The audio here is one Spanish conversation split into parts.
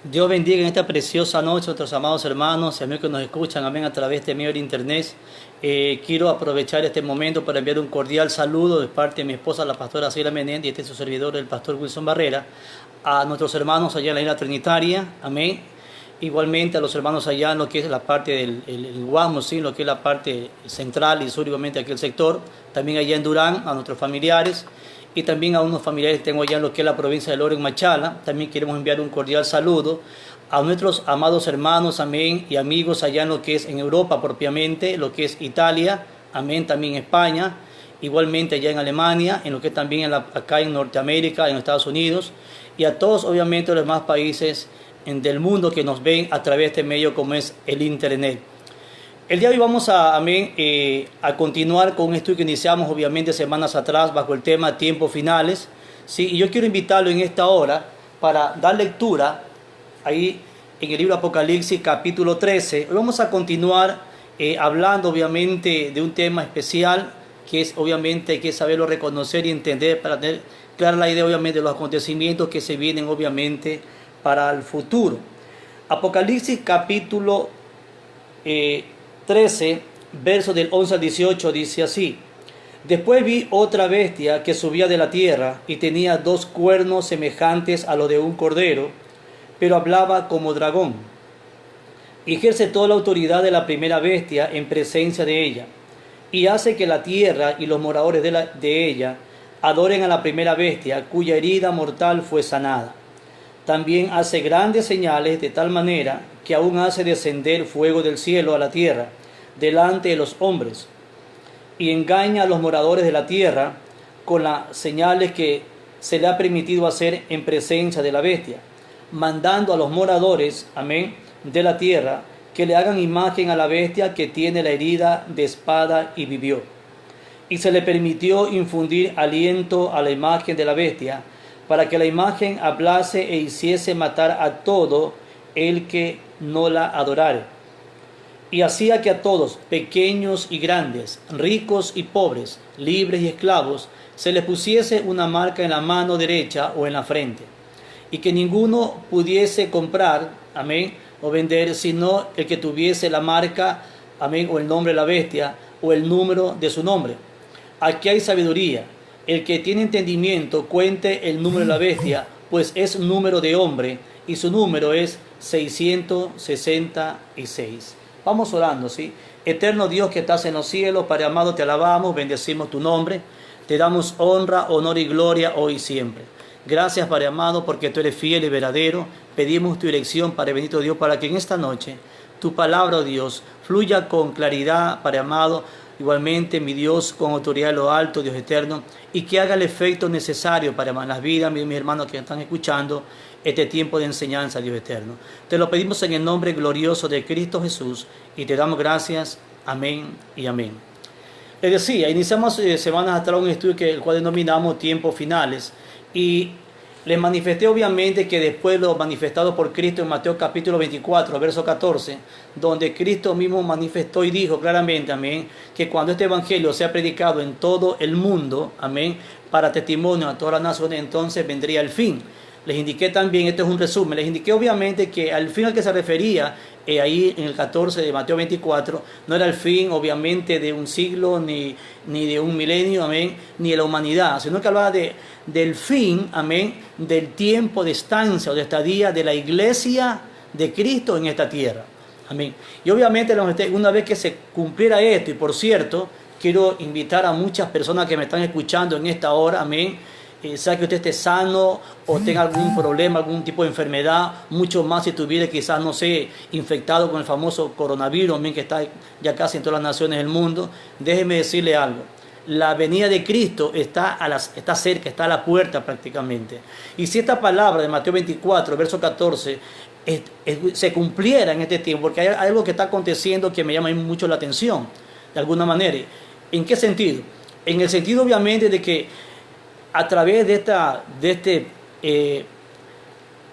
Dios bendiga en esta preciosa noche a nuestros amados hermanos y amigos que nos escuchan, amén, a través de medio del internet. Quiero aprovechar este momento para enviar un cordial saludo de parte de mi esposa, la pastora Sila Menéndez, y este es su servidor, el pastor Wilson Barrera, a nuestros hermanos allá en la isla Trinitaria, amén. Igualmente a los hermanos allá en lo que es la parte del Guamo, ¿sí? Lo que es la parte central y sur, igualmente aquel sector. También allá en Durán, a nuestros familiares. Y también a unos familiares que tengo allá en lo que es la provincia de Loren, Machala. También queremos enviar un cordial saludo a nuestros amados hermanos, amén, y amigos allá en lo que es en Europa propiamente, lo que es Italia, amén, también España, igualmente allá en Alemania, en lo que es también acá en Norteamérica, en Estados Unidos, y a todos obviamente los demás países del mundo que nos ven a través de este medio como es el Internet. El día de hoy vamos a continuar con un estudio que iniciamos obviamente semanas atrás bajo el tema tiempos finales, ¿sí? Y yo quiero invitarlo en esta hora para dar lectura ahí en el libro Apocalipsis capítulo 13. Hoy vamos a continuar hablando obviamente de un tema especial que es obviamente hay que saberlo reconocer y entender para tener clara la idea obviamente de los acontecimientos que se vienen obviamente para el futuro. Apocalipsis capítulo 13, versos del 11 al 18 dice así: Después vi otra bestia que subía de la tierra y tenía dos cuernos semejantes a los de un cordero, pero hablaba como dragón. Y ejerce toda la autoridad de la primera bestia en presencia de ella, y hace que la tierra y los moradores de ella adoren a la primera bestia, cuya herida mortal fue sanada. También hace grandes señales de tal manera que aún hace descender fuego del cielo a la tierra delante de los hombres, y engaña a los moradores de la tierra con las señales que se le ha permitido hacer en presencia de la bestia, mandando a los moradores, amén, de la tierra que le hagan imagen a la bestia que tiene la herida de espada y vivió. Y se le permitió infundir aliento a la imagen de la bestia, para que la imagen hablase e hiciese matar a todo el que no la adorare. Y hacía que a todos, pequeños y grandes, ricos y pobres, libres y esclavos, se les pusiese una marca en la mano derecha o en la frente, y que ninguno pudiese comprar, amén, o vender, sino el que tuviese la marca, amén, o el nombre de la bestia, o el número de su nombre. Aquí hay sabiduría. El que tiene entendimiento cuente el número de la bestia, pues es número de hombre, y su número es 666. Vamos orando, ¿sí? Eterno Dios que estás en los cielos, Padre amado, te alabamos, bendecimos tu nombre, te damos honra, honor y gloria hoy y siempre. Gracias, Padre amado, porque tú eres fiel y verdadero. Pedimos tu dirección, Padre bendito Dios, para que en esta noche tu palabra, oh Dios, fluya con claridad, Padre amado, igualmente, mi Dios, con autoridad de lo alto, Dios eterno, y que haga el efecto necesario para las vidas, mis hermanos que están escuchando este tiempo de enseñanza, Dios eterno. Te lo pedimos en el nombre glorioso de Cristo Jesús y te damos gracias. Amén y amén. Les decía, iniciamos semanas atrás un estudio el cual denominamos tiempos finales, y les manifesté obviamente que después lo manifestado por Cristo en Mateo capítulo 24, verso 14, donde Cristo mismo manifestó y dijo claramente, amén, que cuando este evangelio sea predicado en todo el mundo, amén, para testimonio a todas las naciones, entonces vendría el fin. Les indiqué también, esto es un resumen, les indiqué obviamente que al fin al que se refería ahí en el 14 de Mateo 24, no era el fin obviamente de un siglo ni de un milenio, amén, ni de la humanidad, sino que hablaba del fin, amén, del tiempo de estancia o de estadía de la iglesia de Cristo en esta tierra, amén. Y obviamente una vez que se cumpliera esto, y por cierto, quiero invitar a muchas personas que me están escuchando en esta hora, amén, sea que usted esté sano o tenga algún problema, algún tipo de enfermedad, mucho más si estuviera quizás, no sé, infectado con el famoso coronavirus, que está ya casi en todas las naciones del mundo. Déjeme decirle algo: la venida de Cristo está cerca, está a la puerta prácticamente. Y si esta palabra de Mateo 24, verso 14, se cumpliera en este tiempo, porque hay algo que está aconteciendo que me llama mucho la atención, de alguna manera. ¿En qué sentido? En el sentido obviamente de que a través de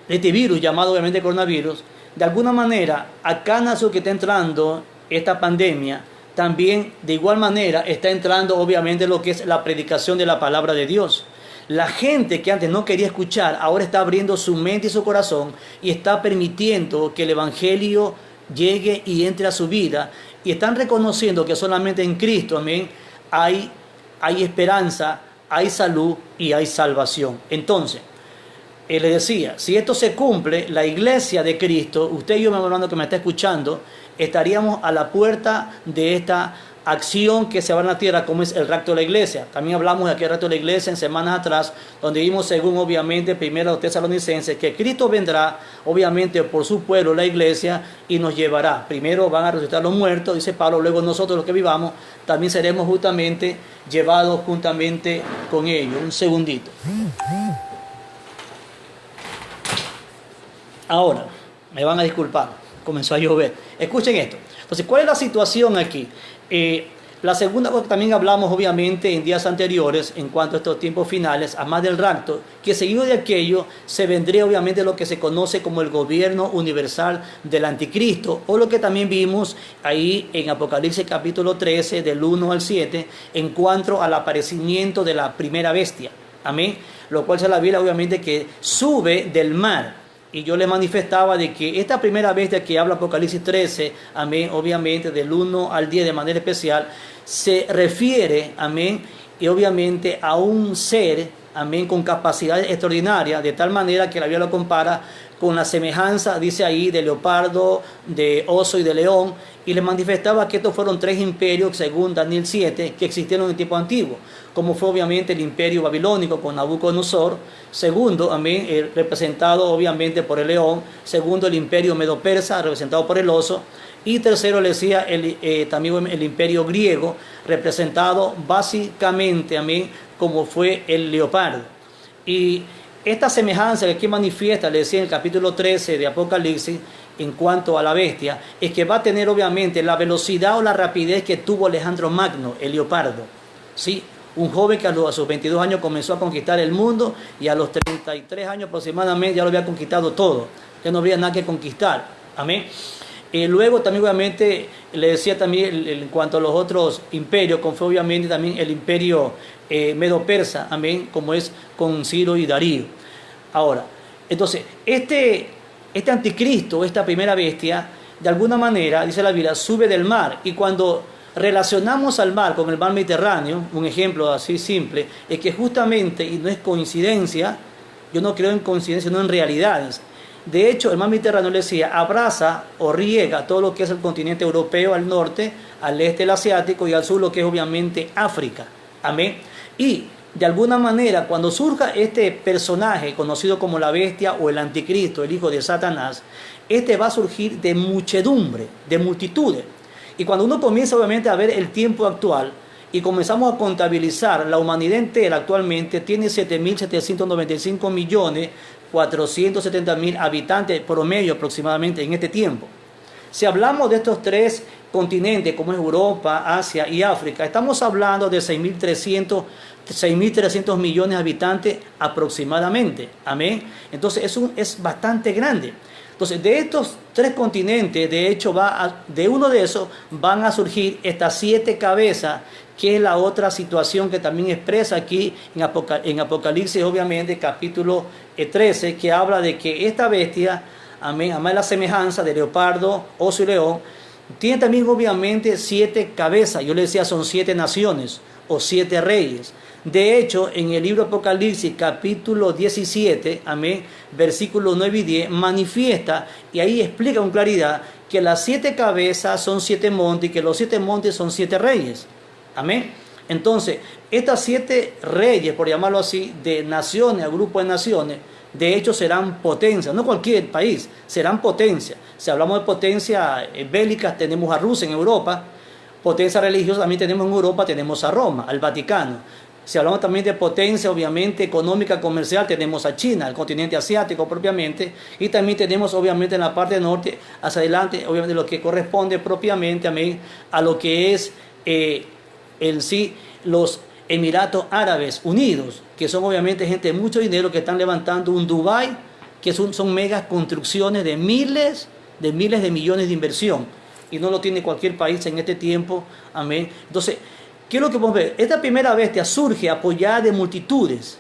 este virus llamado obviamente coronavirus, de alguna manera a cada nación que está entrando esta pandemia, también de igual manera está entrando obviamente lo que es la predicación de la palabra de Dios. La gente que antes no quería escuchar, ahora está abriendo su mente y su corazón y está permitiendo que el Evangelio llegue y entre a su vida. Y están reconociendo que solamente en Cristo, amén, hay esperanza, hay salud y hay salvación. Entonces, él le decía, si esto se cumple, la iglesia de Cristo, usted y yo, mi hermano que me está escuchando, estaríamos a la puerta de esta acción que se va en la tierra, como es el rapto de la iglesia. También hablamos de aquel rapto de la iglesia en semanas atrás, donde vimos, según obviamente, primero los Tesalonicenses, que Cristo vendrá, obviamente, por su pueblo, la iglesia, y nos llevará. Primero van a resucitar los muertos, dice Pablo, luego nosotros los que vivamos, también seremos justamente llevados juntamente con ellos. Un segundito. Ahora, me van a disculpar, comenzó a llover. Escuchen esto. Entonces, ¿cuál es la situación aquí? La segunda cosa, también hablamos obviamente en días anteriores en cuanto a estos tiempos finales, además del rapto, que seguido de aquello se vendría obviamente lo que se conoce como el gobierno universal del anticristo, o lo que también vimos ahí en Apocalipsis capítulo 13 del 1 al 7 en cuanto al aparecimiento de la primera bestia. Amén. Lo cual se la Biblia obviamente que sube del mar. Y yo le manifestaba de que esta primera bestia que habla Apocalipsis 13, amén, obviamente del 1 al 10 de manera especial, se refiere, amén, y obviamente a un ser, amén, con capacidades extraordinarias, de tal manera que la Biblia lo compara con la semejanza, dice ahí, de leopardo, de oso y de león, y le manifestaba que estos fueron tres imperios, según Daniel 7, que existieron en el tiempo antiguo, como fue obviamente el imperio babilónico con Nabucodonosor, segundo, amén, representado obviamente por el león, segundo el imperio medo-persa, representado por el oso, y tercero le decía también el imperio griego, representado básicamente, amén, como fue el leopardo. Y esta semejanza que aquí manifiesta, le decía en el capítulo 13 de Apocalipsis, en cuanto a la bestia, es que va a tener obviamente la velocidad o la rapidez que tuvo Alejandro Magno, el leopardo. ¿Sí? Un joven que a sus 22 años comenzó a conquistar el mundo y a los 33 años aproximadamente ya lo había conquistado todo. Ya no había nada que conquistar. Amén. Y luego también obviamente le decía también en cuanto a los otros imperios, como fue obviamente también el imperio medo-persa, amén, como es con Ciro y Darío. Ahora, entonces, este anticristo, esta primera bestia, de alguna manera, dice la Biblia, sube del mar. Y cuando relacionamos al mar con el mar Mediterráneo, un ejemplo así simple, es que justamente, y no es coincidencia, yo no creo en coincidencia, no en realidades. De hecho, el mar Mediterráneo, le decía, abraza o riega todo lo que es el continente europeo al norte, al este el asiático y al sur lo que es obviamente África. Amén. Y de alguna manera, cuando surja este personaje conocido como la bestia o el anticristo, el hijo de Satanás, este va a surgir de muchedumbre, de multitudes. Y cuando uno comienza obviamente a ver el tiempo actual y comenzamos a contabilizar, la humanidad entera actualmente tiene 7.795.470.000 habitantes promedio aproximadamente en este tiempo. Si hablamos de estos tres continentes como es Europa, Asia y África, estamos hablando de 6.300 millones de habitantes aproximadamente. Amén. Entonces es bastante grande. Entonces, de estos tres continentes, de hecho, de uno de esos van a surgir estas 7 cabezas, que es la otra situación que también expresa aquí en Apocalipsis, obviamente, capítulo 13, que habla de que esta bestia, amén, además de la semejanza de leopardo, oso y león, tiene también obviamente 7 cabezas. Yo le decía, son 7 naciones o 7 reyes. De hecho, en el libro Apocalipsis, capítulo 17, amén, versículos 9 y 10, manifiesta y ahí explica con claridad que las 7 cabezas son 7 montes y que los 7 montes son 7 reyes. Amén. Entonces, estas 7 reyes, por llamarlo así, de naciones, a grupo de naciones, de hecho serán potencias, no cualquier país, serán potencias. Si hablamos de potencia bélicas, tenemos a Rusia en Europa. Potencia religiosa también tenemos en Europa, tenemos a Roma, al Vaticano. Si hablamos también de potencia, obviamente, económica, comercial, tenemos a China, el continente asiático propiamente, y también tenemos, obviamente, en la parte norte, hacia adelante, obviamente, lo que corresponde propiamente a lo que es los Emiratos Árabes Unidos, que son, obviamente, gente de mucho dinero que están levantando un Dubái, que son megas construcciones de miles de millones de inversión, y no lo tiene cualquier país en este tiempo, amén. Entonces, ¿qué es lo que podemos ver? Esta primera bestia surge apoyada de multitudes,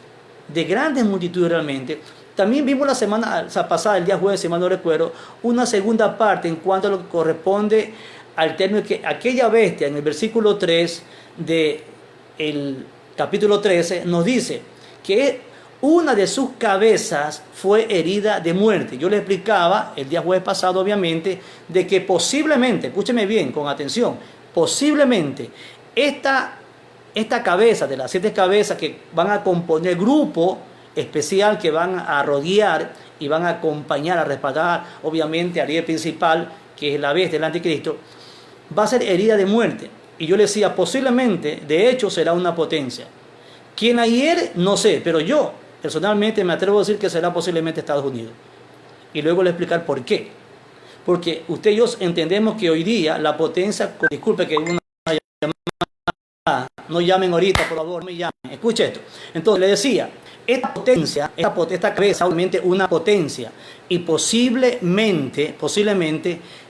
de grandes multitudes realmente. También vimos la semana pasada, el día jueves, si mal no recuerdo, una segunda parte en cuanto a lo que corresponde al término que aquella bestia en el versículo 3 del capítulo 13 nos dice que una de sus cabezas fue herida de muerte. Yo le explicaba el día jueves pasado, obviamente, de que posiblemente, escúcheme bien, con atención, posiblemente esta cabeza, de las 7 cabezas que van a componer el grupo especial que van a rodear y van a acompañar, a respaldar, obviamente, al líder principal, que es la bestia, el anticristo, va a ser herida de muerte. Y yo le decía, posiblemente, de hecho, será una potencia. ¿Quién ayer? No sé, pero yo personalmente me atrevo a decir que será posiblemente Estados Unidos. Y luego le explicar por qué. Porque usted y yo entendemos que hoy día la potencia, disculpe que una llamada, no llamen ahorita, por favor, no me llamen, escuche esto. Entonces le decía, esta potencia, esta cabeza, obviamente una potencia, y posiblemente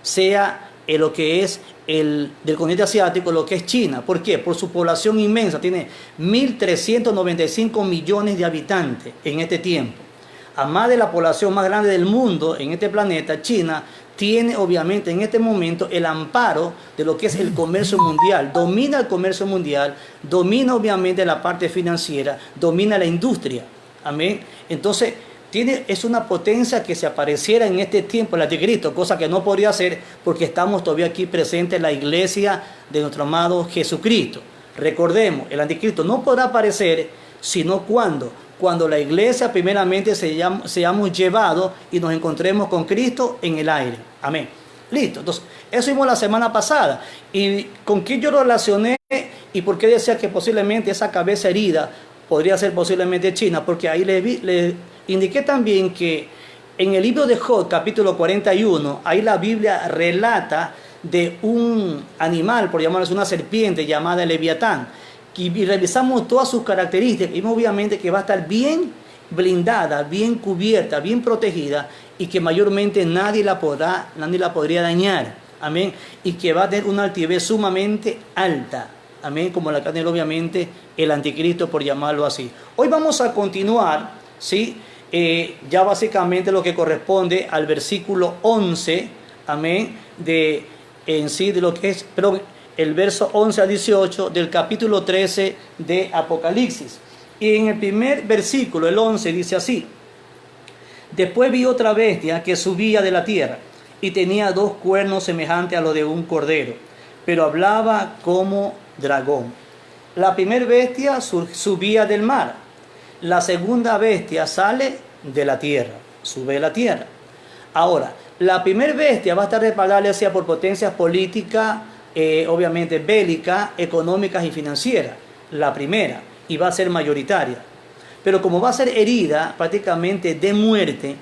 sea lo que es del continente asiático, lo que es China. ¿Por qué? Por su población inmensa, tiene 1.395 millones de habitantes en este tiempo. Además de la población más grande del mundo en este planeta, China tiene obviamente en este momento el amparo de lo que es el comercio mundial, domina el comercio mundial, domina obviamente la parte financiera, domina la industria. Amén. Entonces, es una potencia que se apareciera en este tiempo el anticristo, cosa que no podría hacer porque estamos todavía aquí presentes en la iglesia de nuestro amado Jesucristo. Recordemos, el anticristo no podrá aparecer sino cuando la iglesia primeramente seamos llevados y nos encontremos con Cristo en el aire. Amén. Listo. Entonces, eso vimos la semana pasada. ¿Y con qué yo lo relacioné? ¿Y por qué decía que posiblemente esa cabeza herida podría ser posiblemente China? Porque ahí le indiqué también que en el libro de Job, capítulo 41, ahí la Biblia relata de un animal, por llamarlo una serpiente llamada Leviatán, y revisamos todas sus características, y obviamente que va a estar bien blindada, bien cubierta, bien protegida, y que mayormente nadie la podría dañar, amén, y que va a tener una altivez sumamente alta, amén, como la que tiene obviamente el anticristo, por llamarlo así. Hoy vamos a continuar, ¿sí? Ya básicamente lo que corresponde al versículo 11, amén, de lo que es, pero el verso 11 a 18 del capítulo 13 de Apocalipsis. Y en el primer versículo, el 11, dice así: después vi otra bestia que subía de la tierra y tenía 2 cuernos semejantes a los de un cordero, pero hablaba como dragón. La primera bestia subía del mar. La segunda bestia sale de la tierra, sube de la tierra. Ahora, la primera bestia va a estar respaldada hacia por potencias políticas, obviamente bélicas, económicas y financieras. La primera, y va a ser mayoritaria. Pero como va a ser herida prácticamente de muerte,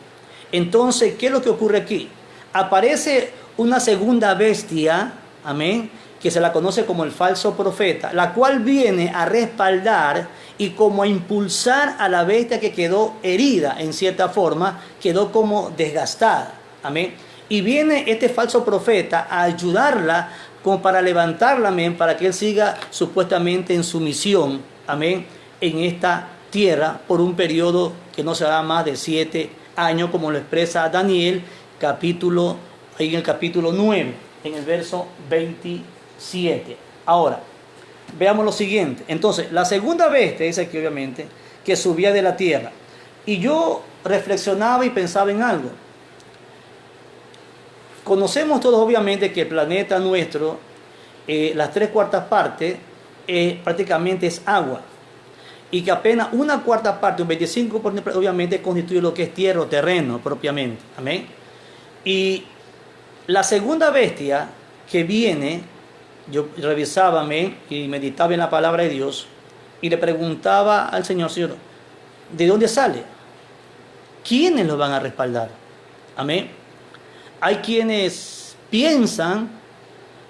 entonces, ¿qué es lo que ocurre aquí? Aparece una segunda bestia, amén, que se la conoce como el falso profeta, la cual viene a respaldar y como a impulsar a la bestia que quedó herida, en cierta forma, quedó como desgastada. Amén. Y viene este falso profeta a ayudarla como para levantarla, amén, para que él siga supuestamente en su misión, amén, en esta tierra por un periodo que no será más de 7 años, como lo expresa Daniel, ahí en el capítulo 9, en el verso 27. Ahora, veamos lo siguiente. Entonces, la segunda bestia, dice aquí obviamente, que subía de la tierra. Y yo reflexionaba y pensaba en algo. Conocemos todos obviamente que el planeta nuestro, las 3/4 partes, prácticamente es agua. Y que apenas 1/4 parte, un 25% obviamente constituye lo que es tierra o terreno propiamente. Amén. Y la segunda bestia que viene, yo revisaba, amén, y meditaba en la palabra de Dios y le preguntaba al Señor, ¿de dónde sale? ¿Quiénes lo van a respaldar? Amén. Hay quienes piensan,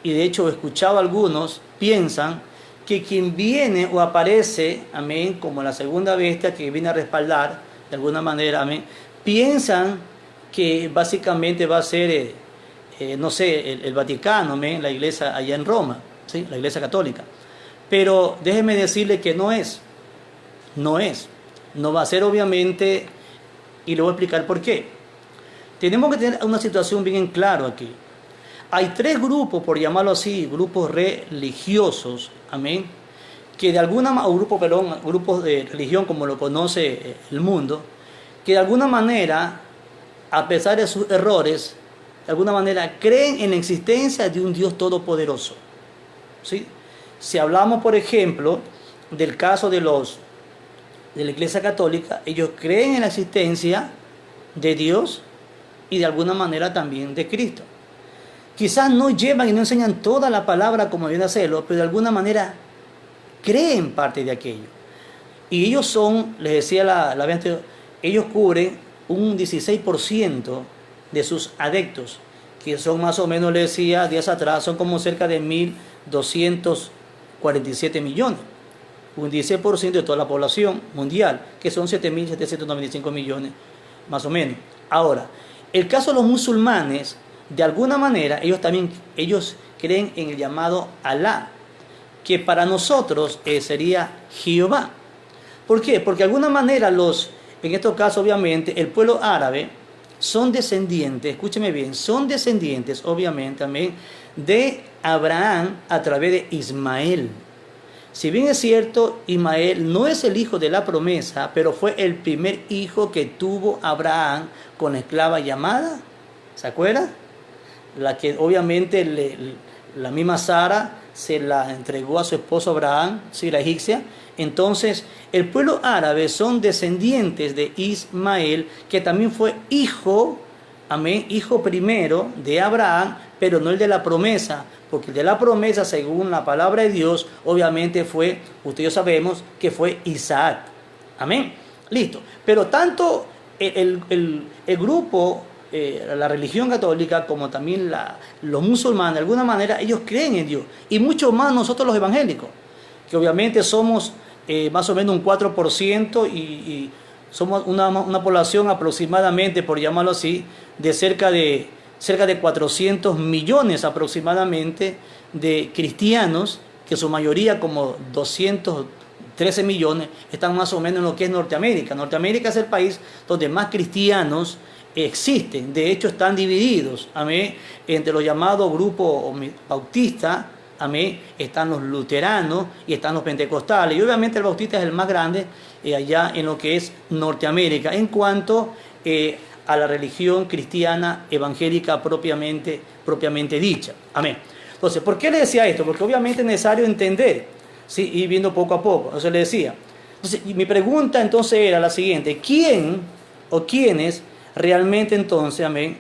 y de hecho he escuchado a algunos, piensan que quien viene o aparece, amén, como la segunda bestia que viene a respaldar, de alguna manera, amén, piensan que básicamente va a ser, no sé, el Vaticano, amén, la iglesia allá en Roma, ¿sí? La iglesia católica. Pero déjeme decirle que no es. No va a ser obviamente, y le voy a explicar por qué. Tenemos que tener una situación bien en claro aquí. Hay tres grupos, por llamarlo así, grupos religiosos, amén, que de alguna manera, grupos de religión como lo conoce el mundo, que de alguna manera, a pesar de sus errores, de alguna manera creen en la existencia de un Dios todopoderoso. ¿Sí? Si hablamos, por ejemplo, del caso de la Iglesia Católica, ellos creen en la existencia de Dios y de alguna manera también de Cristo. Quizás no llevan y no enseñan toda la palabra como deben hacerlo, pero de alguna manera creen parte de aquello. Y ellos son, les decía la vez anterior, ellos cubren un 16% de sus adeptos, que son más o menos, les decía días atrás, son como cerca de 1.247 millones. Un 16% de toda la población mundial, que son 7.795 millones, más o menos. Ahora, el caso de los musulmanes, de alguna manera, ellos creen en el llamado Alá, que para nosotros sería Jehová. ¿Por qué? Porque de alguna manera en estos casos obviamente, el pueblo árabe son descendientes, escúcheme bien, son descendientes obviamente también de Abraham a través de Ismael. Si bien es cierto, Ismael no es el hijo de la promesa, pero fue el primer hijo que tuvo Abraham con la esclava llamada, ¿se acuerda? La que obviamente la misma Sara se la entregó a su esposo Abraham, sí, la egipcia. Entonces, el pueblo árabe son descendientes de Ismael, que también fue hijo, amén, hijo primero de Abraham, pero no el de la promesa, porque el de la promesa, según la palabra de Dios, obviamente fue, ustedes sabemos, que fue Isaac. Amén. Listo. Pero tanto el grupo, la religión católica, como también los musulmanes, de alguna manera, ellos creen en Dios. Y mucho más nosotros los evangélicos, que obviamente somos más o menos un 4% y somos una población aproximadamente, por llamarlo así, de cerca de 400 millones aproximadamente de cristianos, que su mayoría, como 213 millones, están más o menos en lo que es Norteamérica. Norteamérica es el país donde más cristianos existen. De hecho, están divididos, amén, entre los llamados grupos bautistas, amén, están los luteranos y están los pentecostales. Y obviamente el bautista es el más grande allá en lo que es Norteamérica, en cuanto a la religión cristiana evangélica propiamente dicha. Amén. Entonces, ¿por qué le decía esto? Porque obviamente es necesario entender, ¿sí? Ir viendo poco a poco. Entonces le decía. Entonces, mi pregunta entonces era la siguiente: ¿quién o quiénes realmente entonces, amén,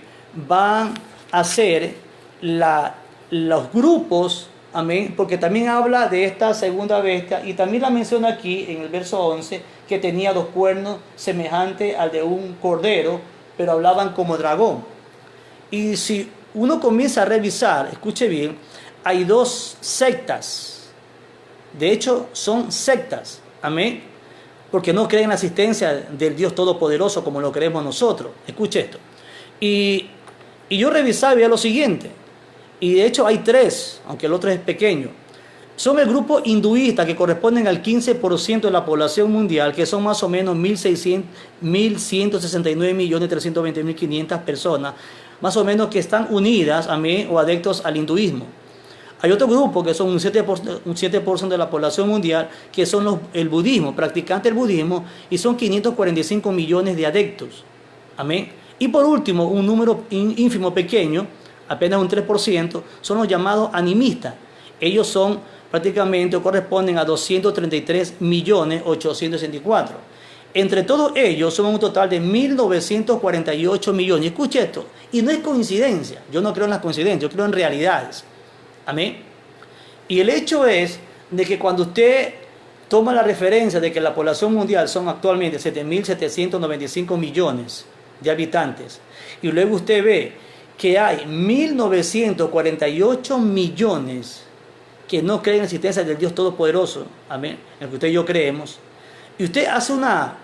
van a ser los grupos, amén? Porque también habla de esta segunda bestia y también la menciona aquí en el verso 11, que tenía 2 cuernos semejantes al de un cordero, pero hablaban como dragón. Y si uno comienza a revisar, escuche bien, hay 2 sectas. De hecho, son sectas, amén, porque no creen en la existencia del Dios Todopoderoso como lo creemos nosotros. Escuche esto. Y yo revisaba y veía lo siguiente. Y de hecho hay 3, aunque el otro es pequeño. Son el grupo hinduista, que corresponden al 15% de la población mundial, que son más o menos 1.169.320.500 personas, más o menos, que están unidas, amén, o adeptos al hinduismo. Hay otro grupo que son un 7% de la población mundial, que son el budismo, practicantes del budismo, y son 545 millones de adeptos. Amén. Y por último, un número ínfimo pequeño, apenas un 3%, son los llamados animistas. Ellos son prácticamente, o corresponden a 233.864. Entre todos ellos somos un total de 1.948 millones. Escuche esto, y no es coincidencia. Yo no creo en las coincidencias, yo creo en realidades. Amén. Y el hecho es de que cuando usted toma la referencia de que la población mundial son actualmente 7.795 millones de habitantes, y luego usted ve que hay 1.948 millones que no creen en la existencia del Dios Todopoderoso, amén, en el que usted y yo creemos, y usted hace una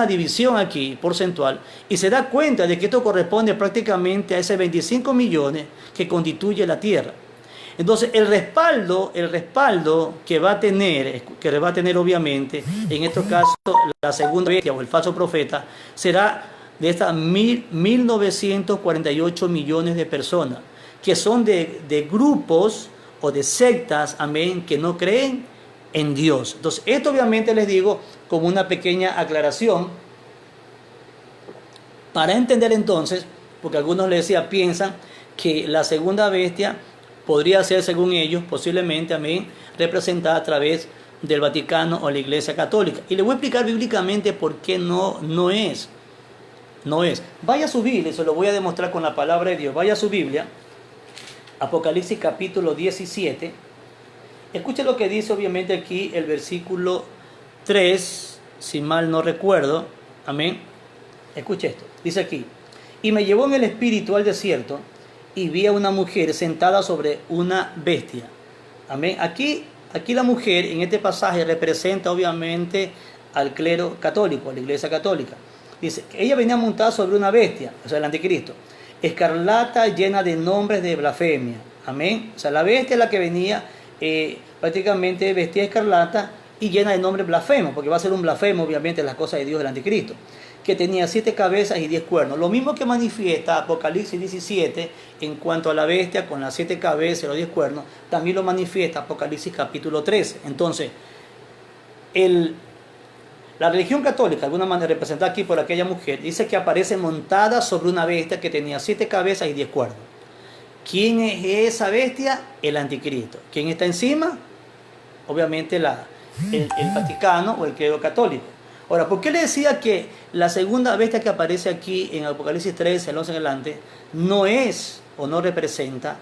división aquí porcentual y se da cuenta de que esto corresponde prácticamente a ese 25 millones que constituye la tierra. Entonces el respaldo que va a tener obviamente, en estos casos, la segunda bestia o el falso profeta, será de estas 1948 millones de personas, que son de grupos o de sectas, amén, que no creen en Dios. Entonces esto obviamente les digo como una pequeña aclaración, para entender entonces, porque algunos les decía, piensan que la segunda bestia podría ser, según ellos, posiblemente, amén, representada a través del Vaticano o la Iglesia Católica. Y les voy a explicar bíblicamente por qué no es. No es. Vaya a su Biblia, se lo voy a demostrar con la palabra de Dios. Vaya a su Biblia, Apocalipsis capítulo 17. Escuche lo que dice obviamente aquí el versículo 3, si mal no recuerdo. Amén. Escuche esto. Dice aquí: y me llevó en el espíritu al desierto, y vi a una mujer sentada sobre una bestia. Amén. Aquí la mujer en este pasaje representa obviamente al clero católico, a la iglesia católica. Dice que ella venía montada sobre una bestia, o sea, el anticristo, escarlata, llena de nombres de blasfemia. Amén. O sea, la bestia es la que venía prácticamente vestida de escarlata y llena de nombres blasfemos, porque va a ser un blasfemo obviamente las cosas de Dios del anticristo, que tenía 7 cabezas y 10 cuernos. Lo mismo que manifiesta Apocalipsis 17 en cuanto a la bestia con las 7 cabezas y los 10 cuernos, también lo manifiesta Apocalipsis capítulo 13. Entonces, la religión católica, de alguna manera representada aquí por aquella mujer, dice que aparece montada sobre una bestia que tenía 7 cabezas y 10 cuernos. ¿Quién es esa bestia? El anticristo. ¿Quién está encima? Obviamente el Vaticano o el clero católico. Ahora, ¿por qué le decía que la segunda bestia que aparece aquí en Apocalipsis 13, el 11 en adelante, no es o no representa?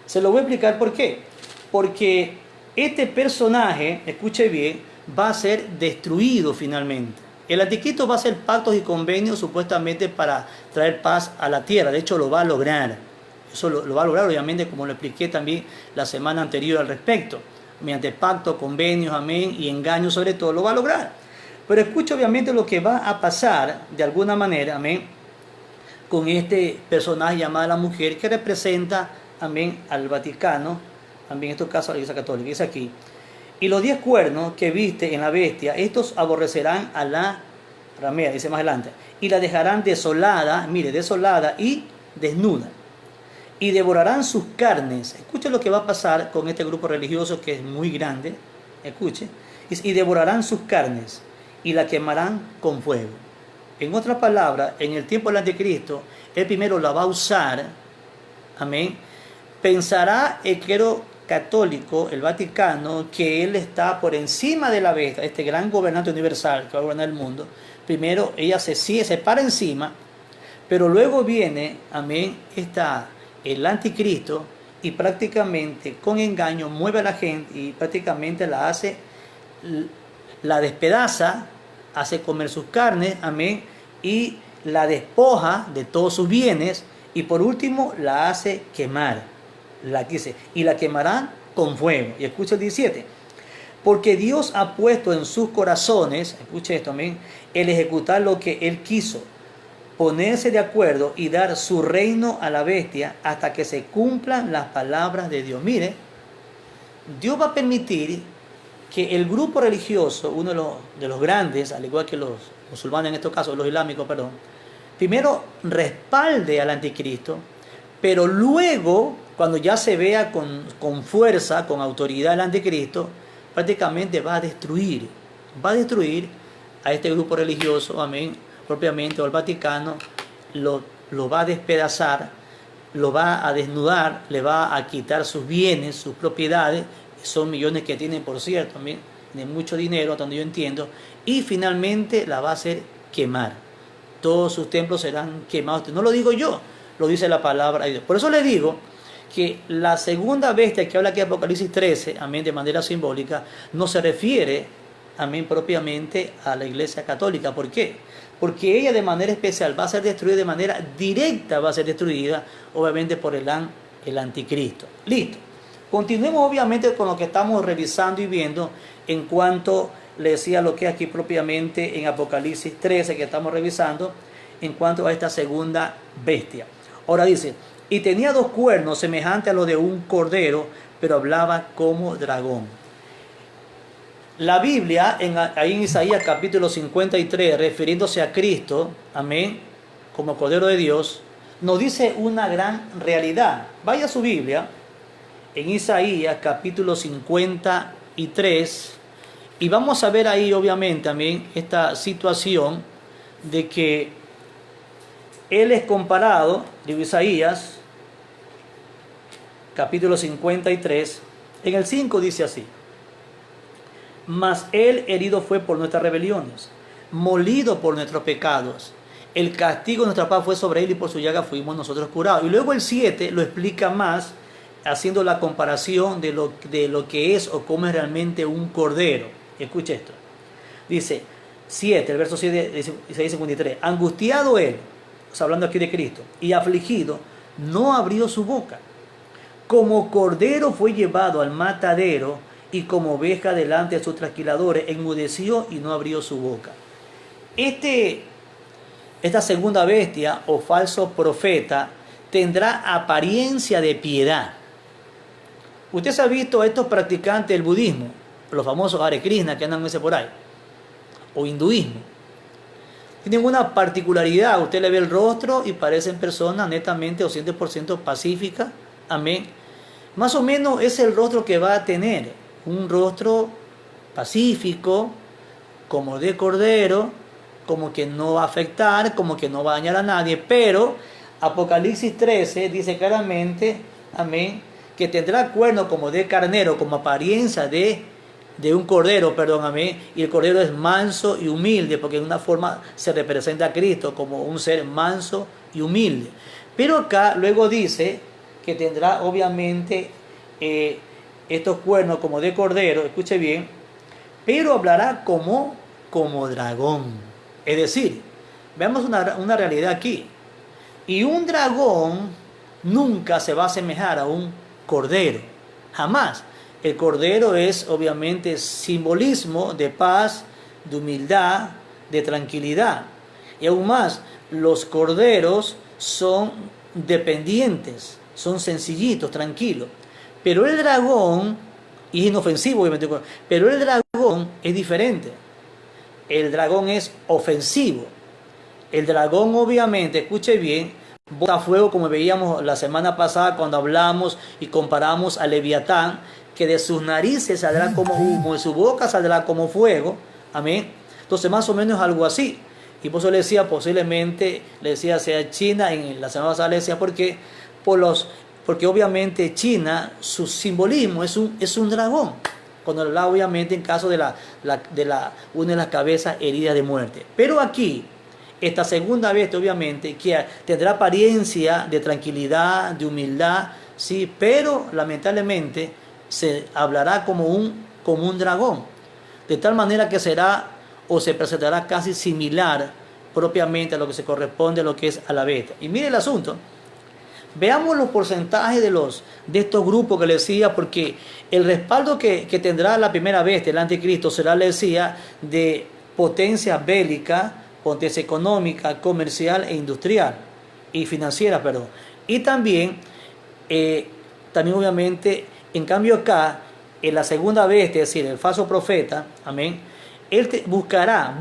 Se lo voy a explicar por qué. Porque este personaje, escuche bien, va a ser destruido finalmente. El anticristo va a hacer pactos y convenios supuestamente para traer paz a la tierra. De hecho, lo va a lograr. Eso lo va a lograr, obviamente, como lo expliqué también la semana anterior al respecto. Mediante pactos, convenios, amén, y engaños sobre todo, lo va a lograr. Pero escucha obviamente lo que va a pasar de alguna manera, amén, con este personaje llamado la mujer que representa, amén, al Vaticano, también en estos casos a la Iglesia Católica. Dice aquí: y los 10 cuernos que viste en la bestia, estos aborrecerán a la ramera, dice más adelante, y la dejarán desolada, mire, desolada y desnuda, y devorarán sus carnes. Escuche lo que va a pasar con este grupo religioso que es muy grande, escuche, y devorarán sus carnes y la quemarán con fuego. En otras palabras, en el tiempo del anticristo, él primero la va a usar, amén. Pensará el clero católico, el Vaticano, que él está por encima de la bestia, este gran gobernante universal que va a gobernar el mundo. Primero ella se para encima, pero luego viene, amén, el anticristo, y prácticamente con engaño mueve a la gente y prácticamente la despedaza, hace comer sus carnes, amén, y la despoja de todos sus bienes, y por último la hace quemar. Dice, y la quemarán con fuego. Y escucha el 17: porque Dios ha puesto en sus corazones, escuche esto, amén, el ejecutar lo que Él quiso, ponerse de acuerdo y dar su reino a la bestia hasta que se cumplan las palabras de Dios. Mire, Dios va a permitir que el grupo religioso, uno de los grandes, al igual que los musulmanes en estos casos, los islámicos, perdón, primero respalde al anticristo, pero luego, cuando ya se vea con fuerza, con autoridad el anticristo, prácticamente va a destruir a este grupo religioso, amén, propiamente, o al Vaticano, lo va a despedazar, lo va a desnudar, le va a quitar sus bienes, sus propiedades. Son millones que tienen, por cierto, también de mucho dinero, hasta donde yo entiendo, y finalmente la va a hacer quemar. Todos sus templos serán quemados. No lo digo yo, lo dice la palabra de Dios. Por eso le digo que la segunda bestia que habla aquí en Apocalipsis 13, amén, de manera simbólica, no se refiere, amén, propiamente a la Iglesia Católica. ¿Por qué? Porque ella de manera especial va a ser destruida, de manera directa va a ser destruida, obviamente por el anticristo. Listo. Continuemos obviamente con lo que estamos revisando y viendo en cuanto, le decía, lo que aquí propiamente en Apocalipsis 13 que estamos revisando, en cuanto a esta segunda bestia. Ahora dice: y tenía 2 cuernos semejantes a los de un cordero, pero hablaba como dragón. La Biblia, ahí en Isaías capítulo 53, refiriéndose a Cristo, amén, como Cordero de Dios, nos dice una gran realidad. Vaya a su Biblia, en Isaías capítulo 53, y vamos a ver ahí obviamente también esta situación de que Él es comparado, digo Isaías capítulo 53, en el 5 dice así: mas Él herido fue por nuestras rebeliones, molido por nuestros pecados. El castigo de nuestra paz fue sobre Él y por su llaga fuimos nosotros curados. Y luego el 7 lo explica más, haciendo la comparación de lo que es o cómo es realmente un cordero. Escuche esto. Dice 7, el verso 7 de Isaías 53. Angustiado Él, o sea, hablando aquí de Cristo, y afligido, no abrió su boca. Como cordero fue llevado al matadero, y como oveja delante de sus trasquiladores, enmudeció y no abrió su boca. Esta segunda bestia o falso profeta tendrá apariencia de piedad. Usted se ha visto a estos practicantes del budismo, los famosos Hare Krishna que andan por ahí, o hinduismo. Tienen una particularidad: usted le ve el rostro y parecen personas netamente o 100% pacíficas, amén. Más o menos es el rostro que va a tener, un rostro pacífico, como de cordero, como que no va a afectar, como que no va a dañar a nadie, pero Apocalipsis 13 dice claramente, amén, que tendrá cuernos como de carnero, como apariencia de un cordero, perdón, amén, y el cordero es manso y humilde, porque en una forma se representa a Cristo como un ser manso y humilde. Pero acá luego dice que tendrá obviamente estos cuernos como de cordero, escuche bien, pero hablará como dragón. Es decir, veamos una realidad aquí. Y un dragón nunca se va a asemejar a un cordero, jamás. El cordero es obviamente simbolismo de paz, de humildad, de tranquilidad. Y aún más, los corderos son dependientes, son sencillitos, tranquilos. Pero el dragón, y es inofensivo obviamente, pero el dragón es diferente. El dragón es ofensivo. El dragón obviamente, escuche bien, bota fuego, como veíamos la semana pasada cuando hablamos y comparamos a Leviatán, que de sus narices saldrá como humo, de su boca saldrá como fuego. Amén. Entonces más o menos algo así. Y por eso le decía, posiblemente, le decía sea China, en la semana pasada le decía, porque obviamente China, su simbolismo es un dragón. Cuando habla obviamente en caso de una de las cabezas heridas de muerte. Pero aquí, esta segunda bestia obviamente, que tendrá apariencia de tranquilidad, de humildad, sí, pero lamentablemente se hablará como un dragón. De tal manera que será o se presentará casi similar propiamente a lo que se corresponde a lo que es a la bestia. Y mire el asunto. Veamos los porcentajes de estos grupos que le decía, porque el respaldo que tendrá la primera bestia, el anticristo, será, le decía, de potencia bélica, potencia económica, comercial e industrial, y financiera, perdón. Y también obviamente, en cambio acá, en la segunda bestia, es decir, el falso profeta, amén, él buscará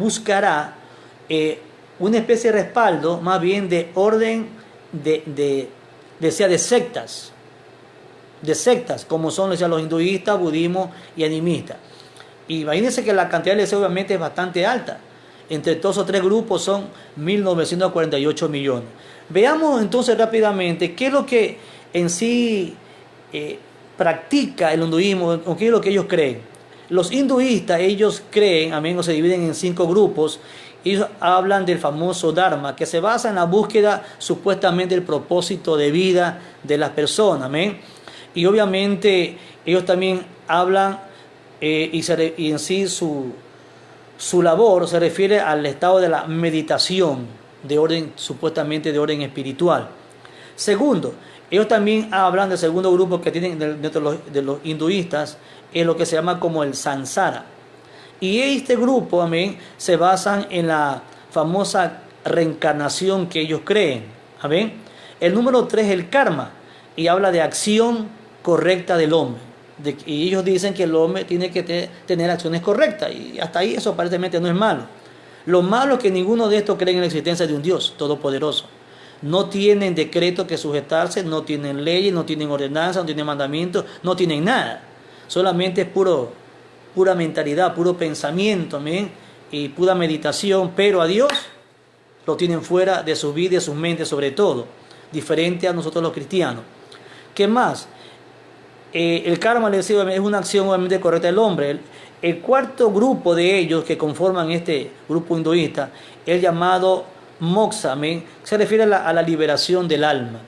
una especie de respaldo, más bien de orden de sectas, como son los hinduistas, budismo y animistas. Y imagínense que la cantidad de deseos obviamente es bastante alta. Entre todos esos tres grupos son 1.948 millones. Veamos entonces rápidamente qué es lo que en sí practica el hinduismo, o qué es lo que ellos creen. Los hinduistas, ellos creen, amén, o se dividen en 5 grupos. Ellos hablan del famoso Dharma, que se basa en la búsqueda supuestamente del propósito de vida de las personas, amén. Y obviamente ellos también hablan y en sí su labor se refiere al estado de la meditación, supuestamente de orden espiritual. Segundo, ellos también hablan del segundo grupo que tienen dentro de los hinduistas, es lo que se llama como el samsara. Y este grupo, amén, se basan en la famosa reencarnación que ellos creen, amén. El número 3 es el karma, y habla de acción correcta del hombre. Y ellos dicen que el hombre tiene que tener acciones correctas, y hasta ahí eso aparentemente no es malo. Lo malo es que ninguno de estos cree en la existencia de un Dios todopoderoso. No tienen decreto que sujetarse, no tienen leyes, no tienen ordenanzas, no tienen mandamientos, no tienen nada. Solamente es pura mentalidad, puro pensamiento, ¿bien? Y pura meditación, pero a Dios lo tienen fuera de su vida y de sus mentes sobre todo, diferente a nosotros los cristianos. ¿Qué más? El karma, les decía, es una acción obviamente correcta del hombre. El cuarto grupo de ellos que conforman este grupo hinduista es llamado moksha, se refiere a la liberación del alma.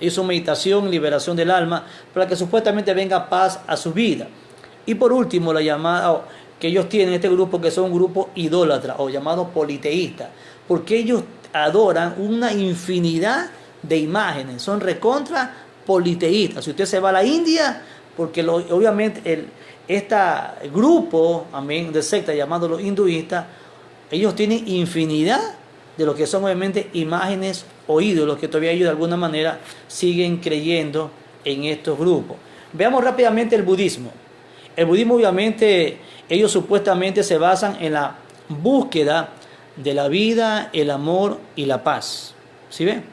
Es una meditación, liberación del alma, para que supuestamente venga paz a su vida. Y por último, la llamada que ellos tienen, este grupo, que son un grupo idólatra o llamado politeísta, porque ellos adoran una infinidad de imágenes, son recontra politeístas. Si usted se va a la India, porque obviamente este grupo, amén, de secta llamado los hinduistas, ellos tienen infinidad de lo que son obviamente imágenes o ídolos, que todavía ellos de alguna manera siguen creyendo en estos grupos. Veamos rápidamente el budismo. El budismo obviamente, ellos supuestamente se basan en la búsqueda de la vida, el amor y la paz. ¿Sí ven?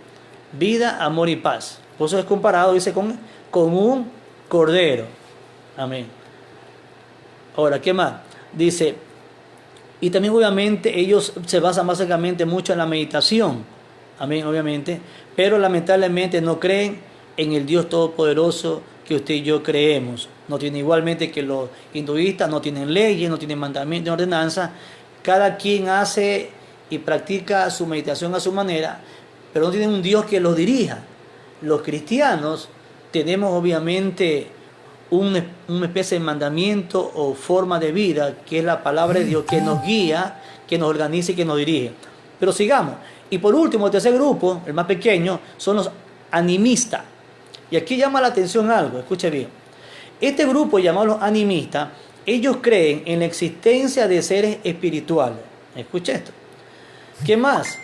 Vida, amor y paz. Por eso es comparado, dice, con un cordero. Amén. Ahora, ¿qué más? Dice, y también obviamente ellos se basan básicamente mucho en la meditación. Amén, obviamente. Pero lamentablemente no creen en el Dios Todopoderoso que usted y yo creemos. No tienen, igualmente que los hinduistas, no tienen leyes, no tienen mandamientos, ordenanzas. Cada quien hace y practica su meditación a su manera, pero no tienen un Dios que los dirija. Los cristianos tenemos obviamente una especie de mandamiento o forma de vida, que es la palabra de Dios, que nos guía, que nos organiza y que nos dirige. Pero sigamos. Y por último, el tercer grupo, el más pequeño, son los animistas. Y aquí llama la atención algo, escuche bien. Este grupo, llamado los animistas, ellos creen en la existencia de seres espirituales. Escuche esto. ¿Qué más?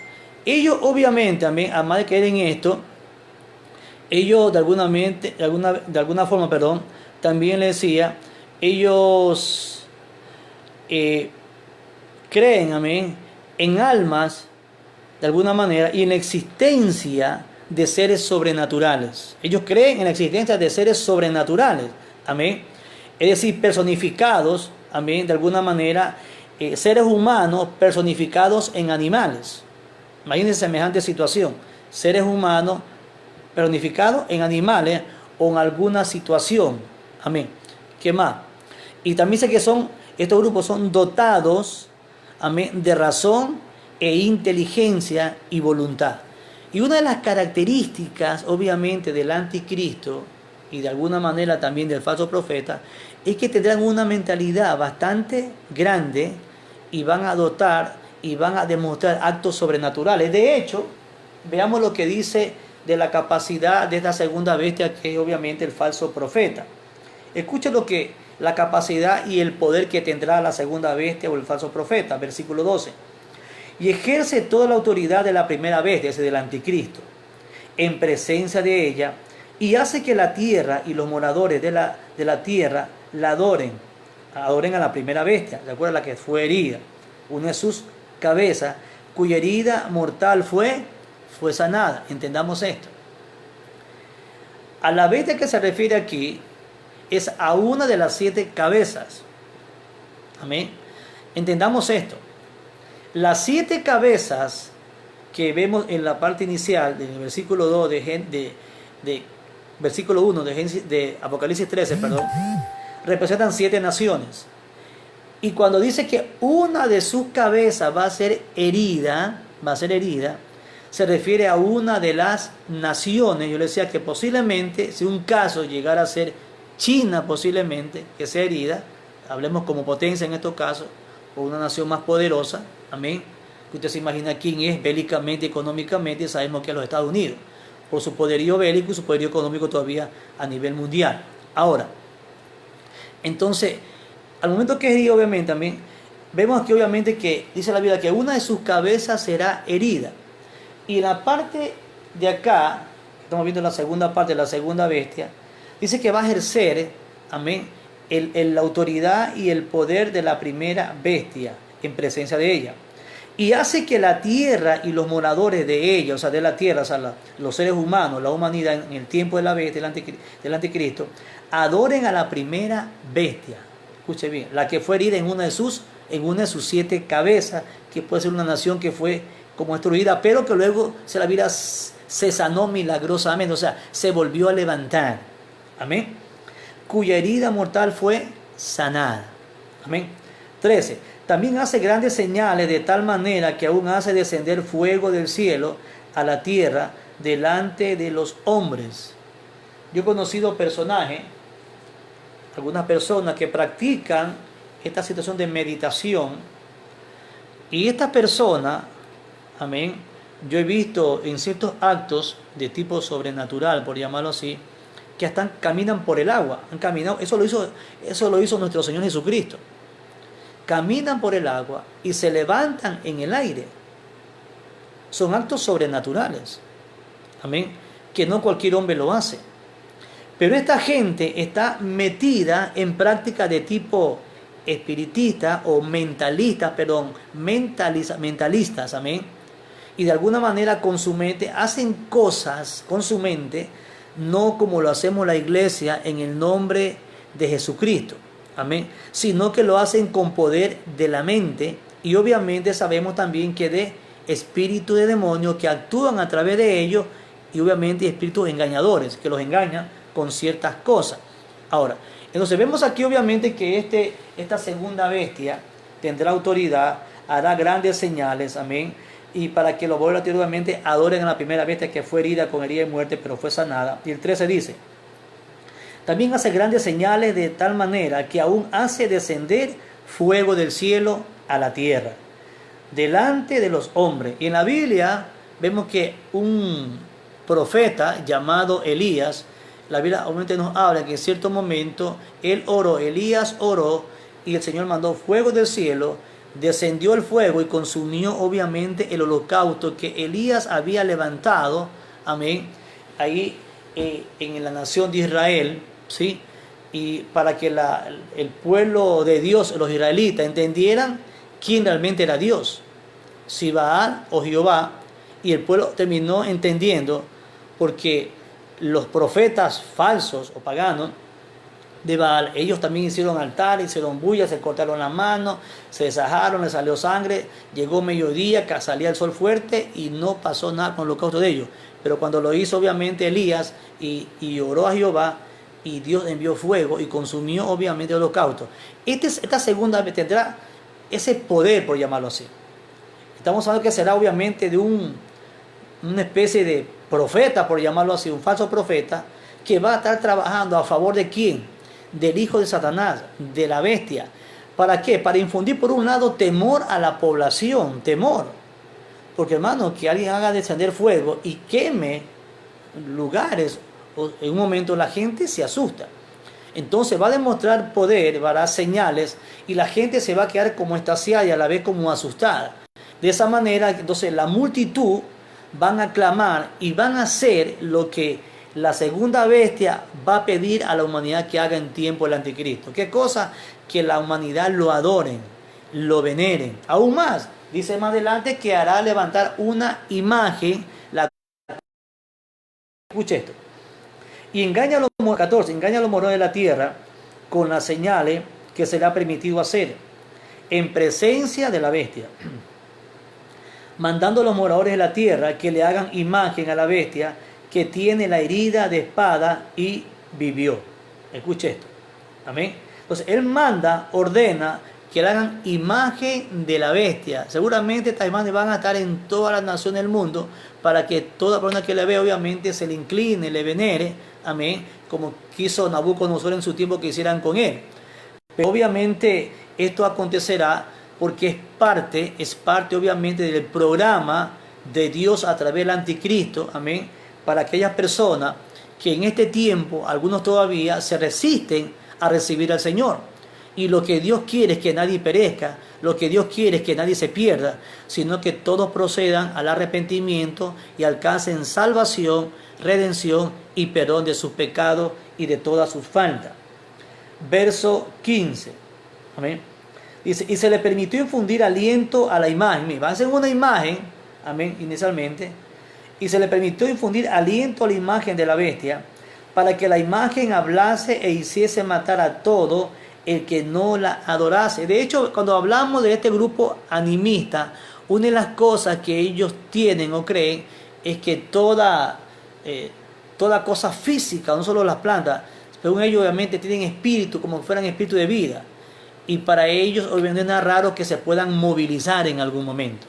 Ellos obviamente, además de creer en esto, ellos de alguna forma, también les decía, ellos creen, amén, en almas, de alguna manera, y en la existencia de seres sobrenaturales. Ellos creen en la existencia de seres sobrenaturales, amén. Es decir, personificados, amén, de alguna manera, seres humanos personificados en animales. Imagínense semejante situación, seres humanos personificados en animales o en alguna situación. Amén. ¿Qué más? Y también sé que estos grupos son dotados, amén, de razón e inteligencia y voluntad. Y una de las características, obviamente, del anticristo y de alguna manera también del falso profeta, es que tendrán una mentalidad bastante grande y van a dotar y van a demostrar actos sobrenaturales. De hecho, veamos lo que dice de la capacidad de esta segunda bestia, que es obviamente el falso profeta. Escuchen lo que la capacidad y el poder que tendrá la segunda bestia o el falso profeta, versículo 12. Y ejerce toda la autoridad de la primera bestia, ese del anticristo, en presencia de ella, y hace que la tierra y los moradores de la tierra la adoren a la primera bestia, de acuerdo a la que fue herida, una de sus cabezas, cuya herida mortal fue sanada. Entendamos esto. A la bestia que se refiere aquí es a una de las 7 cabezas. Amén. Entendamos esto. Las 7 cabezas que vemos en la parte inicial del versículo 2 versículo 1 de Apocalipsis 13, representan 7 naciones. Y cuando dice que una de sus cabezas va a ser herida, se refiere a una de las naciones. Yo le decía que posiblemente, si un caso llegara a ser China, posiblemente, que sea herida, hablemos como potencia en estos casos, o una nación más poderosa, amén, que usted se imagina quién es bélicamente, económicamente, sabemos que es los Estados Unidos, por su poderío bélico y su poderío económico todavía a nivel mundial. Ahora, entonces, al momento que es herida, obviamente, también, vemos aquí obviamente que dice la Biblia que una de sus cabezas será herida. Y en la parte de acá, estamos viendo la segunda parte de la segunda bestia, dice que va a ejercer, amén, la autoridad y el poder de la primera bestia en presencia de ella. Y hace que la tierra y los moradores de ella, o sea, de la tierra, o sea, los seres humanos, la humanidad en el tiempo de la bestia, del anticristo, adoren a la primera bestia. Escuche bien, la que fue herida en una de sus 7 cabezas, que puede ser una nación que fue como destruida, pero que luego la vida se sanó milagrosamente, o sea, se volvió a levantar. Amén. Cuya herida mortal fue sanada. Amén. 13. También hace grandes señales de tal manera que aún hace descender fuego del cielo a la tierra delante de los hombres. Yo he conocido personajes, algunas personas que practican esta situación de meditación, y estas personas, amén, yo he visto en ciertos actos de tipo sobrenatural, por llamarlo así, que hasta caminan por el agua, han caminado, eso lo hizo nuestro Señor Jesucristo. Caminan por el agua y se levantan en el aire. Son actos sobrenaturales, amén, que no cualquier hombre lo hace. Pero esta gente está metida en prácticas de tipo espiritista o mentalistas, amén. Y de alguna manera con su mente hacen cosas con su mente, no como lo hacemos la iglesia en el nombre de Jesucristo, amén, sino que lo hacen con poder de la mente. Y obviamente sabemos también que de espíritus de demonios que actúan a través de ellos, y obviamente espíritus engañadores que los engañan con ciertas cosas. Ahora, entonces vemos aquí obviamente que esta segunda bestia tendrá autoridad, hará grandes señales, amén, y para que los pueblos obviamente adoren a la primera bestia que fue herida con herida de muerte, pero fue sanada. Y el 13 dice: también hace grandes señales de tal manera que aún hace descender fuego del cielo a la tierra, delante de los hombres. Y en la Biblia vemos que un profeta llamado Elías, la Biblia obviamente nos habla que en cierto momento Elías oró, y el Señor mandó fuego del cielo, descendió el fuego y consumió obviamente el holocausto que Elías había levantado, amén, ahí en la nación de Israel, ¿sí? Y para que el pueblo de Dios, los israelitas, entendieran quién realmente era Dios, si Baal o Jehová. Y el pueblo terminó entendiendo, porque los profetas falsos o paganos de Baal, ellos también hicieron altar, hicieron bulla, se cortaron las manos, se desajaron, les salió sangre, llegó mediodía, salía el sol fuerte y no pasó nada con el holocausto de ellos. Pero cuando lo hizo obviamente Elías y oró a Jehová, y Dios envió fuego y consumió obviamente el holocausto. Esta segunda vez tendrá ese poder, por llamarlo así. Estamos hablando que será obviamente de una especie de profeta, por llamarlo así, un falso profeta, que va a estar trabajando a favor de ¿quién? Del hijo de Satanás, de la bestia. ¿Para qué? Para infundir por un lado temor a la población, temor. Porque hermano, que alguien haga descender fuego y queme lugares, en un momento la gente se asusta. Entonces va a demostrar poder, va a dar señales, y la gente se va a quedar como extasiada y a la vez como asustada. De esa manera, entonces la multitud van a clamar y van a hacer lo que la segunda bestia va a pedir a la humanidad que haga en tiempo del anticristo. ¿Qué cosa? Que la humanidad lo adoren, lo veneren. Aún más, dice más adelante que hará levantar una imagen. Escuche esto. Y engaña a los 14, engaña a los moradores de la tierra con las señales que se le ha permitido hacer en presencia de la bestia, mandando a los moradores de la tierra que le hagan imagen a la bestia que tiene la herida de espada y vivió. Escuche esto. Amén. Entonces él manda, ordena que le hagan imagen de la bestia. Seguramente estas imágenes van a estar en todas las naciones del mundo, para que toda persona que le vea obviamente se le incline, le venere. Amén. Como quiso Nabucodonosor en su tiempo que hicieran con él. Pero obviamente esto acontecerá porque es parte obviamente del programa de Dios a través del anticristo. Amén. Para aquellas personas que en este tiempo, algunos todavía se resisten a recibir al Señor. Y lo que Dios quiere es que nadie perezca, lo que Dios quiere es que nadie se pierda, sino que todos procedan al arrepentimiento y alcancen salvación, redención y perdón de sus pecados y de todas sus faltas. verso 15. Amén. Dice, y se le permitió infundir aliento a la imagen. Mira, va a ser una imagen, amén, inicialmente. Y se le permitió infundir aliento a la imagen de la bestia, para que la imagen hablase e hiciese matar a todo el que no la adorase. De hecho, cuando hablamos de este grupo animista, una de las cosas que ellos tienen o creen es que toda cosa física, no solo las plantas, según ellos obviamente tienen espíritu, como si fueran espíritu de vida. Y para ellos obviamente no es raro que se puedan movilizar en algún momento.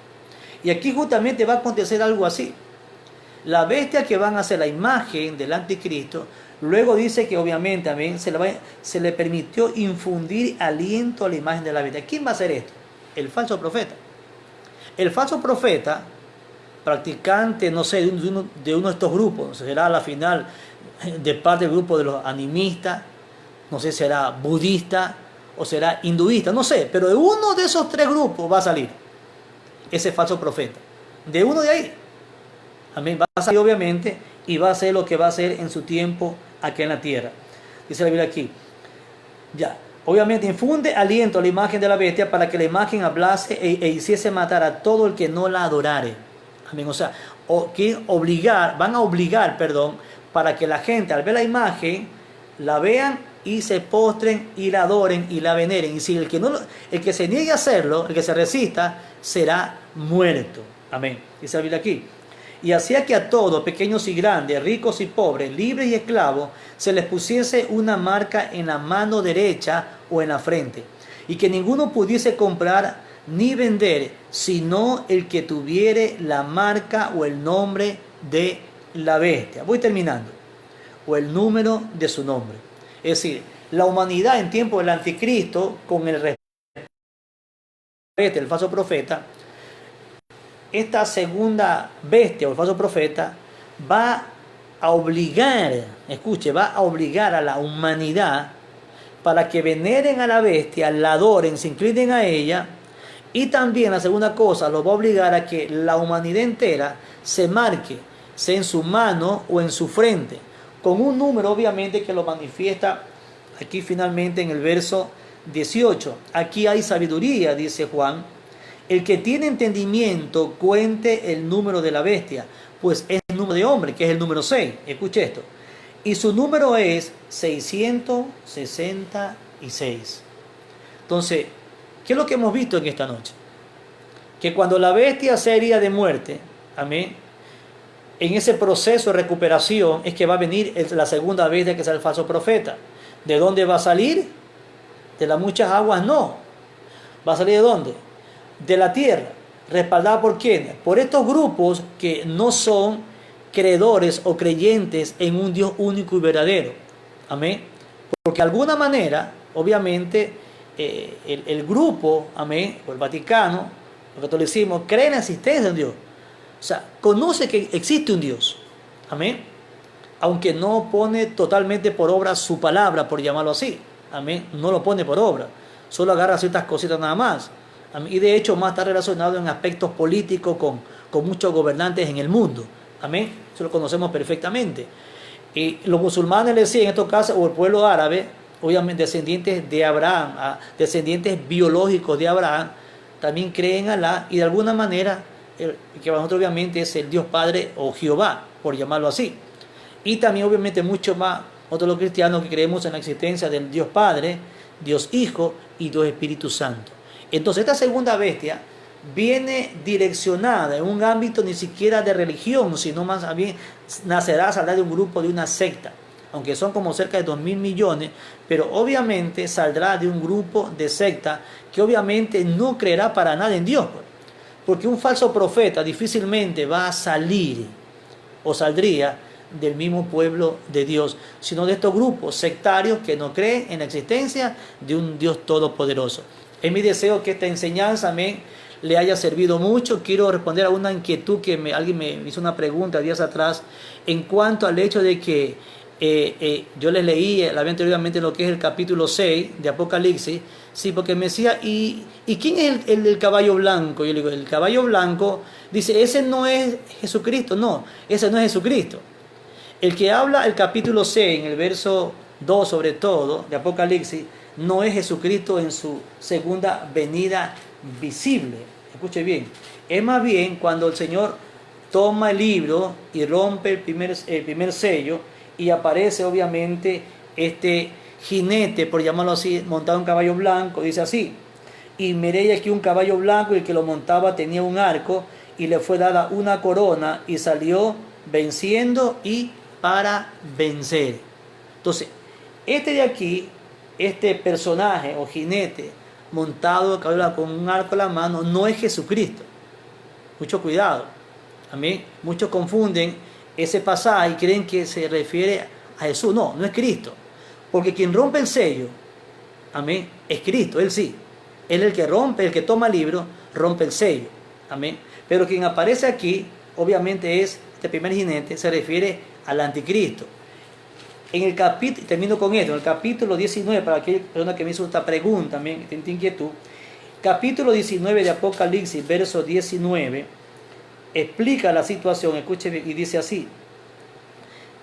Y aquí justamente va a acontecer algo así. La bestia que van a hacer la imagen del anticristo, luego dice que obviamente también se le permitió infundir aliento a la imagen de la bestia. ¿Quién va a hacer esto? El falso profeta. El falso profeta, practicante, no sé, de uno de estos grupos, no sé, será a la final de parte del grupo de los animistas, no sé, será budista o será hinduista, no sé, pero de uno de esos tres grupos va a salir ese falso profeta. De uno de ahí. Amén. Va a salir obviamente y va a hacer lo que va a hacer en su tiempo aquí en la tierra. Dice la Biblia aquí. Ya. Obviamente infunde aliento a la imagen de la bestia para que la imagen hablase e hiciese matar a todo el que no la adorare. Amén. O sea, van a obligar, para que la gente al ver la imagen la vean y se postren y la adoren y la veneren. Y si el que se niegue a hacerlo, el que se resista, será muerto. Amén. Dice la Biblia aquí. Y hacía que a todos, pequeños y grandes, ricos y pobres, libres y esclavos, se les pusiese una marca en la mano derecha o en la frente, y que ninguno pudiese comprar ni vender, sino el que tuviere la marca o el nombre de la bestia. Voy terminando. O el número de su nombre. Es decir, la humanidad en tiempo del anticristo, con el respeto del falso profeta, esta segunda bestia o el falso profeta va a obligar, va a obligar a la humanidad para que veneren a la bestia, la adoren, se inclinen a ella, y también la segunda cosa, lo va a obligar a que la humanidad entera se marque, sea en su mano o en su frente, con un número obviamente que lo manifiesta aquí finalmente en el verso 18. Aquí hay sabiduría, dice Juan. El que tiene entendimiento cuente el número de la bestia, pues es el número de hombre, que es el número 6. Escuche esto. Y su número es 666. Entonces, ¿qué es lo que hemos visto en esta noche? Que cuando la bestia sea herida de muerte, amén, en ese proceso de recuperación es que va a venir la segunda bestia, que es el falso profeta. ¿De dónde va a salir? De las muchas aguas, no. ¿Va a salir de dónde? De la tierra. ¿Respaldada por quién? Por estos grupos que no son creedores o creyentes en un Dios único y verdadero. Amén. Porque de alguna manera, obviamente, el grupo, amén, o el Vaticano, el catolicismo, cree en la existencia de un Dios. O sea, conoce que existe un Dios. Amén. Aunque no pone totalmente por obra su palabra, por llamarlo así. Amén. No lo pone por obra. Solo agarra ciertas cositas nada más. Y de hecho más está relacionado en aspectos políticos con muchos gobernantes en el mundo. Amén. Eso lo conocemos perfectamente. Y los musulmanes le decían en estos casos, o el pueblo árabe, obviamente descendientes de Abraham, descendientes biológicos de Abraham, también creen en Alá, y de alguna manera, que para nosotros obviamente es el Dios Padre o Jehová, por llamarlo así. Y también obviamente mucho más nosotros los cristianos que creemos en la existencia del Dios Padre, Dios Hijo y Dios Espíritu Santo. Entonces esta segunda bestia viene direccionada en un ámbito ni siquiera de religión, sino más bien saldrá de un grupo, de una secta, aunque son como cerca de 2.000 millones, pero obviamente saldrá de un grupo de secta que obviamente no creerá para nada en Dios, porque un falso profeta difícilmente va a salir o saldría del mismo pueblo de Dios, sino de estos grupos sectarios que no creen en la existencia de un Dios todopoderoso. Es mi deseo que esta enseñanza, amén, le haya servido mucho. Quiero responder a una inquietud que alguien me hizo una pregunta días atrás en cuanto al hecho de que yo les leí anteriormente lo que es el capítulo 6 de Apocalipsis, sí, porque me decía, ¿y quién es el caballo blanco? Yo le digo, el caballo blanco, dice, ese no es Jesucristo. No, ese no es Jesucristo. El que habla el capítulo 6 en el verso 2 sobre todo, de Apocalipsis, no es Jesucristo en su segunda venida visible. Escuche bien, es más bien cuando el Señor toma el libro y rompe el primer sello y aparece obviamente este jinete, por llamarlo así, montado en un caballo blanco, dice así: y miré aquí un caballo blanco y el que lo montaba tenía un arco y le fue dada una corona y salió venciendo y para vencer. Entonces, este de aquí, este personaje o jinete montado de caballo blanco con un arco en la mano, no es Jesucristo. Mucho cuidado. Amén. Muchos confunden ese pasaje y creen que se refiere a Jesús. No, no es Cristo. Porque quien rompe el sello, amén, es Cristo, Él sí. Él es el que rompe, el que toma el libro, rompe el sello. Amén. Pero quien aparece aquí, obviamente es este primer jinete, se refiere al anticristo. En el capítulo, termino con esto, en el capítulo 19, para aquella persona que me hizo esta pregunta, también, esta inquietud, capítulo 19 de Apocalipsis, verso 19, explica la situación, escuche bien, y dice así: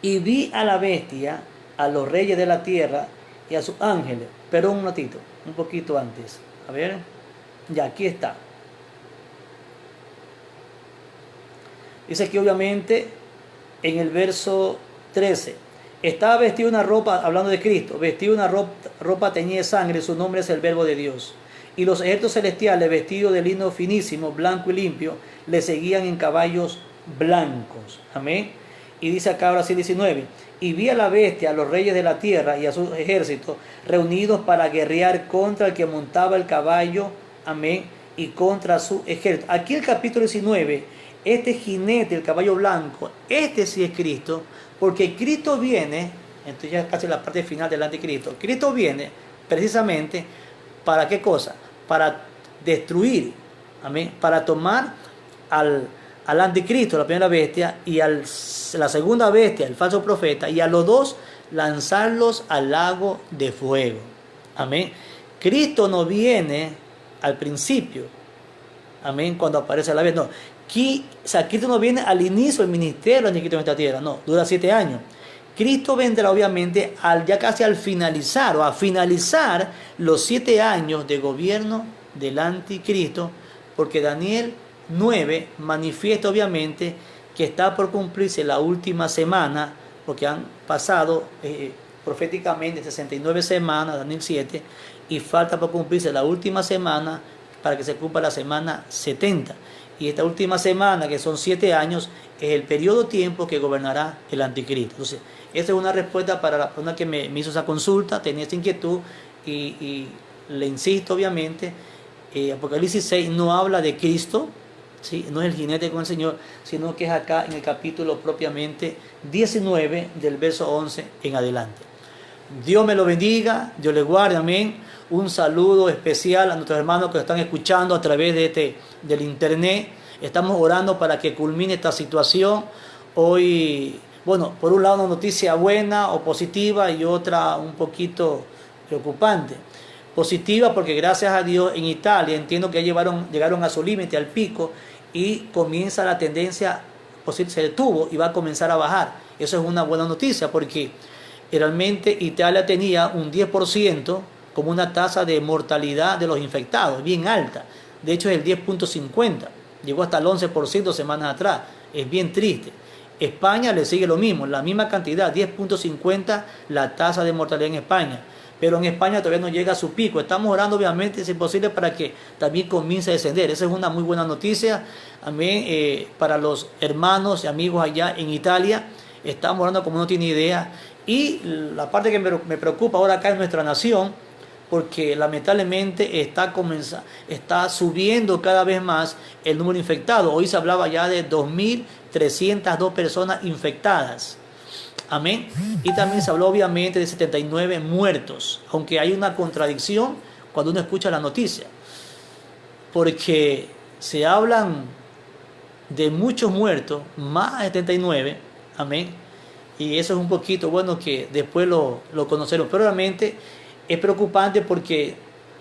y vi a la bestia, a los reyes de la tierra y a sus ángeles. Pero un ratito, un poquito antes. A ver, ya aquí está. Dice que obviamente en el verso 13, estaba vestido una ropa, hablando de Cristo, vestido una ropa teñida de sangre, su nombre es el Verbo de Dios. Y los ejércitos celestiales, vestidos de lino finísimo, blanco y limpio, le seguían en caballos blancos. Amén. Y dice acá ahora sí 19, y vi a la bestia, a los reyes de la tierra y a sus ejércitos reunidos para guerrear contra el que montaba el caballo, amén, y contra su ejército. Aquí el capítulo 19, este jinete, el caballo blanco, este sí es Cristo, porque Cristo viene, entonces ya casi la parte final del anticristo, Cristo viene precisamente ¿para qué cosa? Para destruir, amén, para tomar al anticristo, la primera bestia, y la segunda bestia, el falso profeta, y a los dos lanzarlos al lago de fuego. Amén. Cristo no viene al principio, amén, cuando aparece la bestia, no. Cristo no viene al inicio del ministerio del anticristo en esta tierra, no, dura 7 años. Cristo vendrá obviamente ya casi al finalizar, o a finalizar los 7 años de gobierno del anticristo, porque Daniel 9 manifiesta obviamente que está por cumplirse la última semana, porque han pasado proféticamente 69 semanas, Daniel 7, y falta por cumplirse la última semana para que se cumpla la semana 70. Y esta última semana, que son 7 años, es el periodo de tiempo que gobernará el anticristo. Entonces, esta es una respuesta para la persona que me hizo esa consulta, tenía esta inquietud, y le insisto obviamente, Apocalipsis 6 no habla de Cristo, ¿sí? No es el jinete con el Señor, sino que es acá en el capítulo propiamente 19 del verso 11 en adelante. Dios me lo bendiga, Dios le guarde, amén. Un saludo especial a nuestros hermanos que están escuchando a través del internet. Estamos orando para que culmine esta situación. Hoy, bueno, por un lado una noticia buena o positiva y otra un poquito preocupante. Positiva porque gracias a Dios en Italia entiendo que llegaron a su límite, al pico, y comienza la tendencia, se detuvo y va a comenzar a bajar. Eso es una buena noticia porque realmente Italia tenía un 10% como una tasa de mortalidad de los infectados, bien alta. De hecho es el 10.50, llegó hasta el 11% semanas atrás, es bien triste. España le sigue lo mismo, la misma cantidad, 10.50 la tasa de mortalidad en España. Pero en España todavía no llega a su pico. Estamos orando obviamente, si es posible, para que también comience a descender. Esa es una muy buena noticia también para los hermanos y amigos allá en Italia. Estamos orando como no tiene idea. Y la parte que me preocupa ahora acá en nuestra nación, porque lamentablemente está subiendo cada vez más el número de infectados. Hoy se hablaba ya de 2.302 personas infectadas. Amén. Y también se habló obviamente de 79 muertos, aunque hay una contradicción cuando uno escucha la noticia, porque se hablan de muchos muertos, más de 79, amén, y eso es un poquito, bueno, que después lo conoceremos, pero realmente es preocupante porque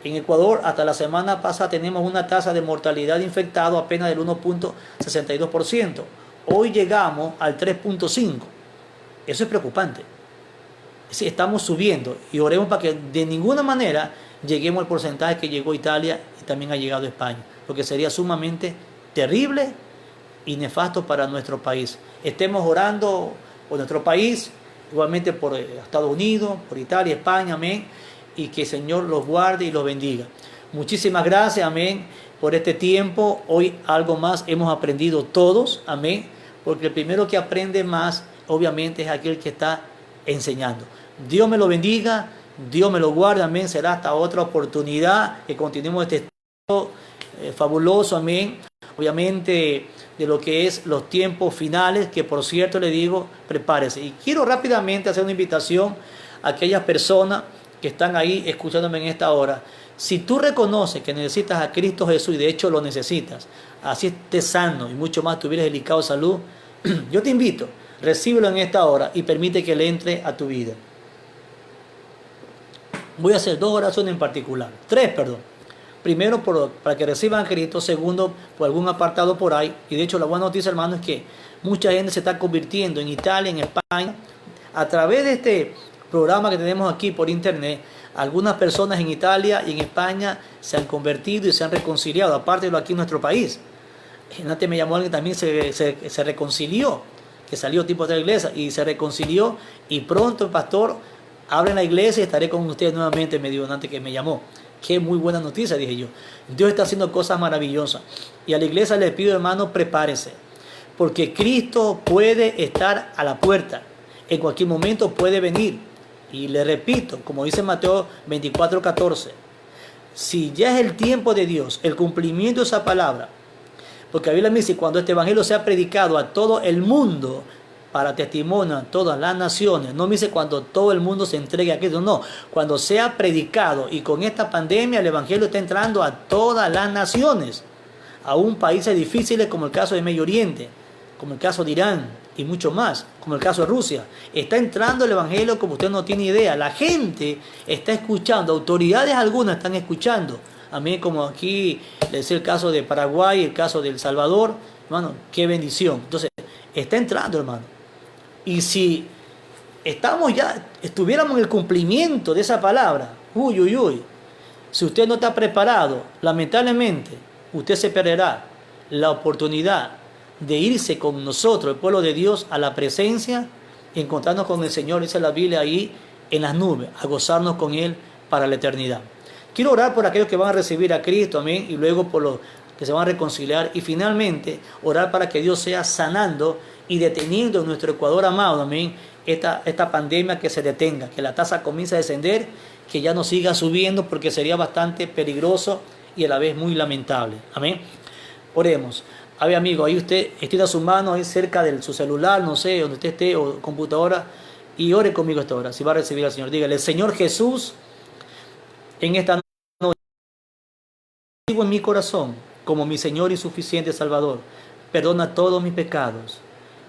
en Ecuador hasta la semana pasada tenemos una tasa de mortalidad de infectados apenas del 1.62%, hoy llegamos al 3.5%. Eso es preocupante. Sí, estamos subiendo y oremos para que de ninguna manera lleguemos al porcentaje que llegó Italia y también ha llegado España, porque sería sumamente terrible y nefasto para nuestro país. Estemos orando por nuestro país, igualmente por Estados Unidos, por Italia, España, amén, y que el Señor los guarde y los bendiga. Muchísimas gracias, amén, por este tiempo. Hoy algo más hemos aprendido todos, amén, porque el primero que aprende más, obviamente, es aquel que está enseñando. Dios me lo bendiga, Dios me lo guarde, amén. Será hasta otra oportunidad que continuemos este estudio fabuloso, amén. Obviamente de lo que es los tiempos finales, que por cierto le digo, prepárese. Y quiero rápidamente hacer una invitación a aquellas personas que están ahí escuchándome en esta hora. Si tú reconoces que necesitas a Cristo Jesús, y de hecho lo necesitas, así estés sano y mucho más tuvieras delicado de salud, yo te invito, recíbelo en esta hora y permite que le entre a tu vida. Voy a hacer 2 oraciones en particular, 3, perdón. Primero, para que reciban a Cristo. Segundo, por algún apartado por ahí. Y de hecho, la buena noticia, hermano, es que mucha gente se está convirtiendo en Italia, en España. A través de este programa que tenemos aquí por internet, algunas personas en Italia y en España se han convertido y se han reconciliado, aparte de lo aquí en nuestro país. Antes me llamó alguien que también se reconcilió, que salió tipo de la iglesia y se reconcilió. Y pronto el pastor abre la iglesia y estaré con ustedes nuevamente, me dijo antes que me llamó. Qué muy buena noticia, dije yo. Dios está haciendo cosas maravillosas. Y a la iglesia le pido, hermano, prepárese. Porque Cristo puede estar a la puerta. En cualquier momento puede venir. Y le repito, como dice Mateo 24:14, si ya es el tiempo de Dios, el cumplimiento de esa palabra, porque la Biblia me dice, cuando este evangelio sea predicado a todo el mundo, para testimonio a todas las naciones, no me dice cuando todo el mundo se entregue a Cristo, no, cuando sea predicado. Y con esta pandemia el evangelio está entrando a todas las naciones, aún países difíciles como el caso de Medio Oriente, como el caso de Irán y mucho más, como el caso de Rusia. Está entrando el evangelio como usted no tiene idea. La gente está escuchando, autoridades algunas están escuchando. A mí, como aquí le decía el caso de Paraguay, el caso de El Salvador, hermano, qué bendición. Entonces, está entrando, hermano. Y si estuviéramos en el cumplimiento de esa palabra, si usted no está preparado, lamentablemente, usted se perderá la oportunidad de irse con nosotros, el pueblo de Dios, a la presencia, encontrarnos con el Señor, dice la Biblia ahí, en las nubes, a gozarnos con Él para la eternidad. Quiero orar por aquellos que van a recibir a Cristo, amén, y luego por los que se van a reconciliar, y finalmente orar para que Dios sea sanando y deteniendo en nuestro Ecuador amado, amén, esta pandemia, que se detenga, que la tasa comience a descender, que ya no siga subiendo, porque sería bastante peligroso y a la vez muy lamentable, amén. Oremos. A ver, amigo, ahí usted estira su mano ahí cerca de su celular, no sé, donde usted esté, o computadora, y ore conmigo esta hora, si va a recibir al Señor. Dígale: Señor Jesús, en esta noche vivo en mi corazón como mi Señor y suficiente Salvador. Perdona todos mis pecados.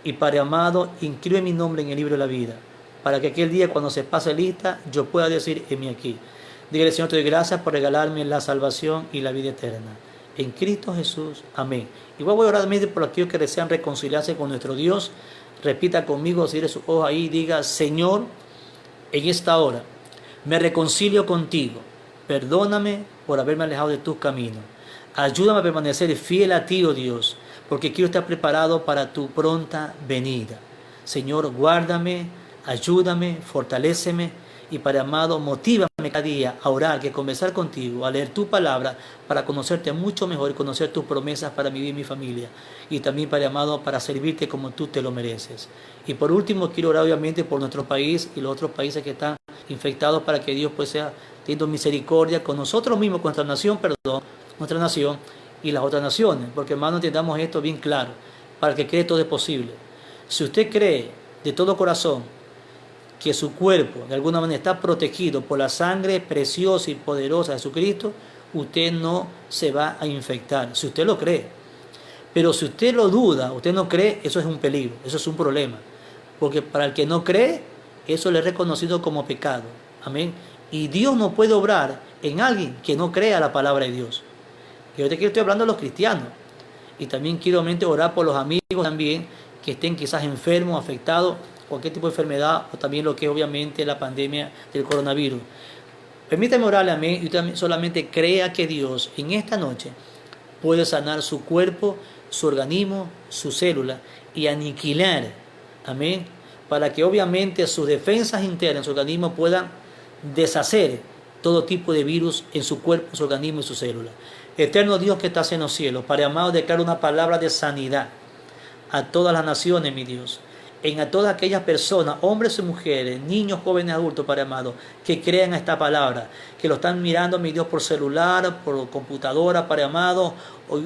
Y Padre amado, inscribe mi nombre en el libro de la vida, para que aquel día, cuando se pase lista, yo pueda decir: heme aquí. Dígale: Señor, te doy gracias por regalarme la salvación y la vida eterna. En Cristo Jesús. Amén. Igual voy a orar también por aquellos que desean reconciliarse con nuestro Dios. Repita conmigo, cierre su ojo ahí y diga: Señor, en esta hora me reconcilio contigo. Perdóname por haberme alejado de tus caminos. Ayúdame a permanecer fiel a ti, oh Dios, porque quiero estar preparado para tu pronta venida. Señor, guárdame, ayúdame, fortaléceme, y Padre amado, motívame cada día a orar, que conversar contigo, a leer tu palabra, para conocerte mucho mejor y conocer tus promesas para mi vida y mi familia. Y también, Padre amado, para servirte como tú te lo mereces. Y por último, quiero orar obviamente por nuestro país y los otros países que están infectados, para que Dios pues sea teniendo misericordia con nosotros mismos, con nuestra nación y las otras naciones. Porque, hermano, entendamos esto bien claro. Para el que cree, todo es posible. Si usted cree de todo corazón que su cuerpo de alguna manera está protegido por la sangre preciosa y poderosa de Jesucristo, usted no se va a infectar, si usted lo cree. Pero si usted lo duda, usted no cree, eso es un peligro, eso es un problema. Porque para el que no cree, eso le es reconocido como pecado. Amén. Y Dios no puede obrar en alguien que no crea la palabra de Dios. Y ahorita estoy hablando de los cristianos. Y también quiero orar por los amigos también que estén quizás enfermos, afectados. cualquier tipo de enfermedad o también lo que es obviamente la pandemia del coronavirus. Permítame orarle a mí y usted solamente crea que Dios en esta noche puede sanar su cuerpo, su organismo, su célula y aniquilar, amén, para que obviamente sus defensas internas en su organismo puedan deshacer todo tipo de virus en su cuerpo, su organismo y su célula. Eterno Dios que estás en los cielos, Padre amado, declaro una palabra de sanidad a todas las naciones, mi Dios, a todas aquellas personas, hombres y mujeres, niños, jóvenes, adultos, Padre amado, que crean esta palabra, que lo están mirando, mi Dios, por celular, por computadora, Padre amado,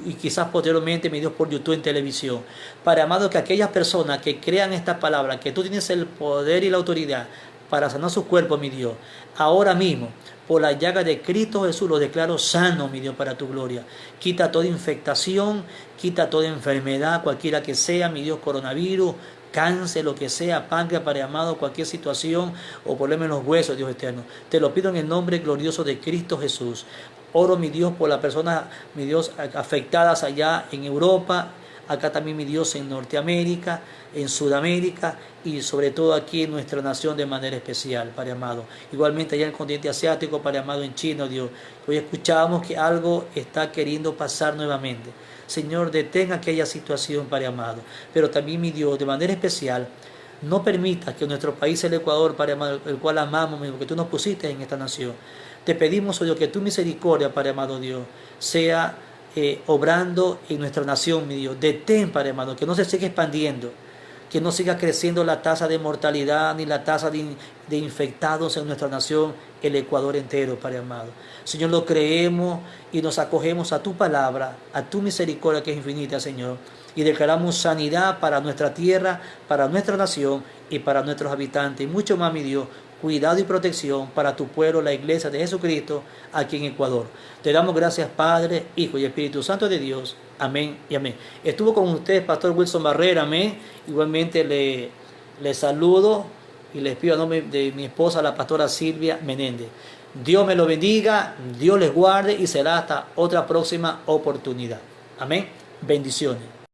y quizás posteriormente, mi Dios, por YouTube en televisión. Padre amado, que aquellas personas que crean esta palabra, que tú tienes el poder y la autoridad para sanar su cuerpo, mi Dios, ahora mismo, por la llaga de Cristo Jesús, lo declaro sano, mi Dios, para tu gloria. Quita toda infectación, quita toda enfermedad, cualquiera que sea, mi Dios, coronavirus, cáncer, lo que sea, páncreas, Padre amado, cualquier situación o problema en los huesos, Dios eterno. Te lo pido en el nombre glorioso de Cristo Jesús. Oro, mi Dios, por las personas, mi Dios, afectadas allá en Europa, acá también, mi Dios, en Norteamérica, en Sudamérica y sobre todo aquí en nuestra nación de manera especial, Padre amado. Igualmente allá en el continente asiático, Padre amado, en China, Dios. Hoy escuchábamos que algo está queriendo pasar nuevamente. Señor, detenga aquella situación, Padre amado. Pero también, mi Dios, de manera especial, no permita que nuestro país, el Ecuador, Padre amado, el cual amamos, porque tú nos pusiste en esta nación. Te pedimos, oh Dios, que tu misericordia, Padre amado Dios, sea obrando en nuestra nación, mi Dios. Detén, Padre amado, que no se siga expandiendo, que no siga creciendo la tasa de mortalidad ni la tasa de infectados en nuestra nación, el Ecuador entero, Padre amado. Señor, lo creemos y nos acogemos a tu palabra, a tu misericordia que es infinita, Señor, y declaramos sanidad para nuestra tierra, para nuestra nación y para nuestros habitantes. Y mucho más, mi Dios, cuidado y protección para tu pueblo, la iglesia de Jesucristo, aquí en Ecuador. Te damos gracias, Padre, Hijo y Espíritu Santo de Dios. Amén y amén. Estuvo con ustedes Pastor Wilson Barrera, amén. Igualmente le saludo y les pido a nombre de mi esposa, la pastora Silvia Menéndez. Dios me lo bendiga, Dios les guarde y será hasta otra próxima oportunidad. Amén. Bendiciones.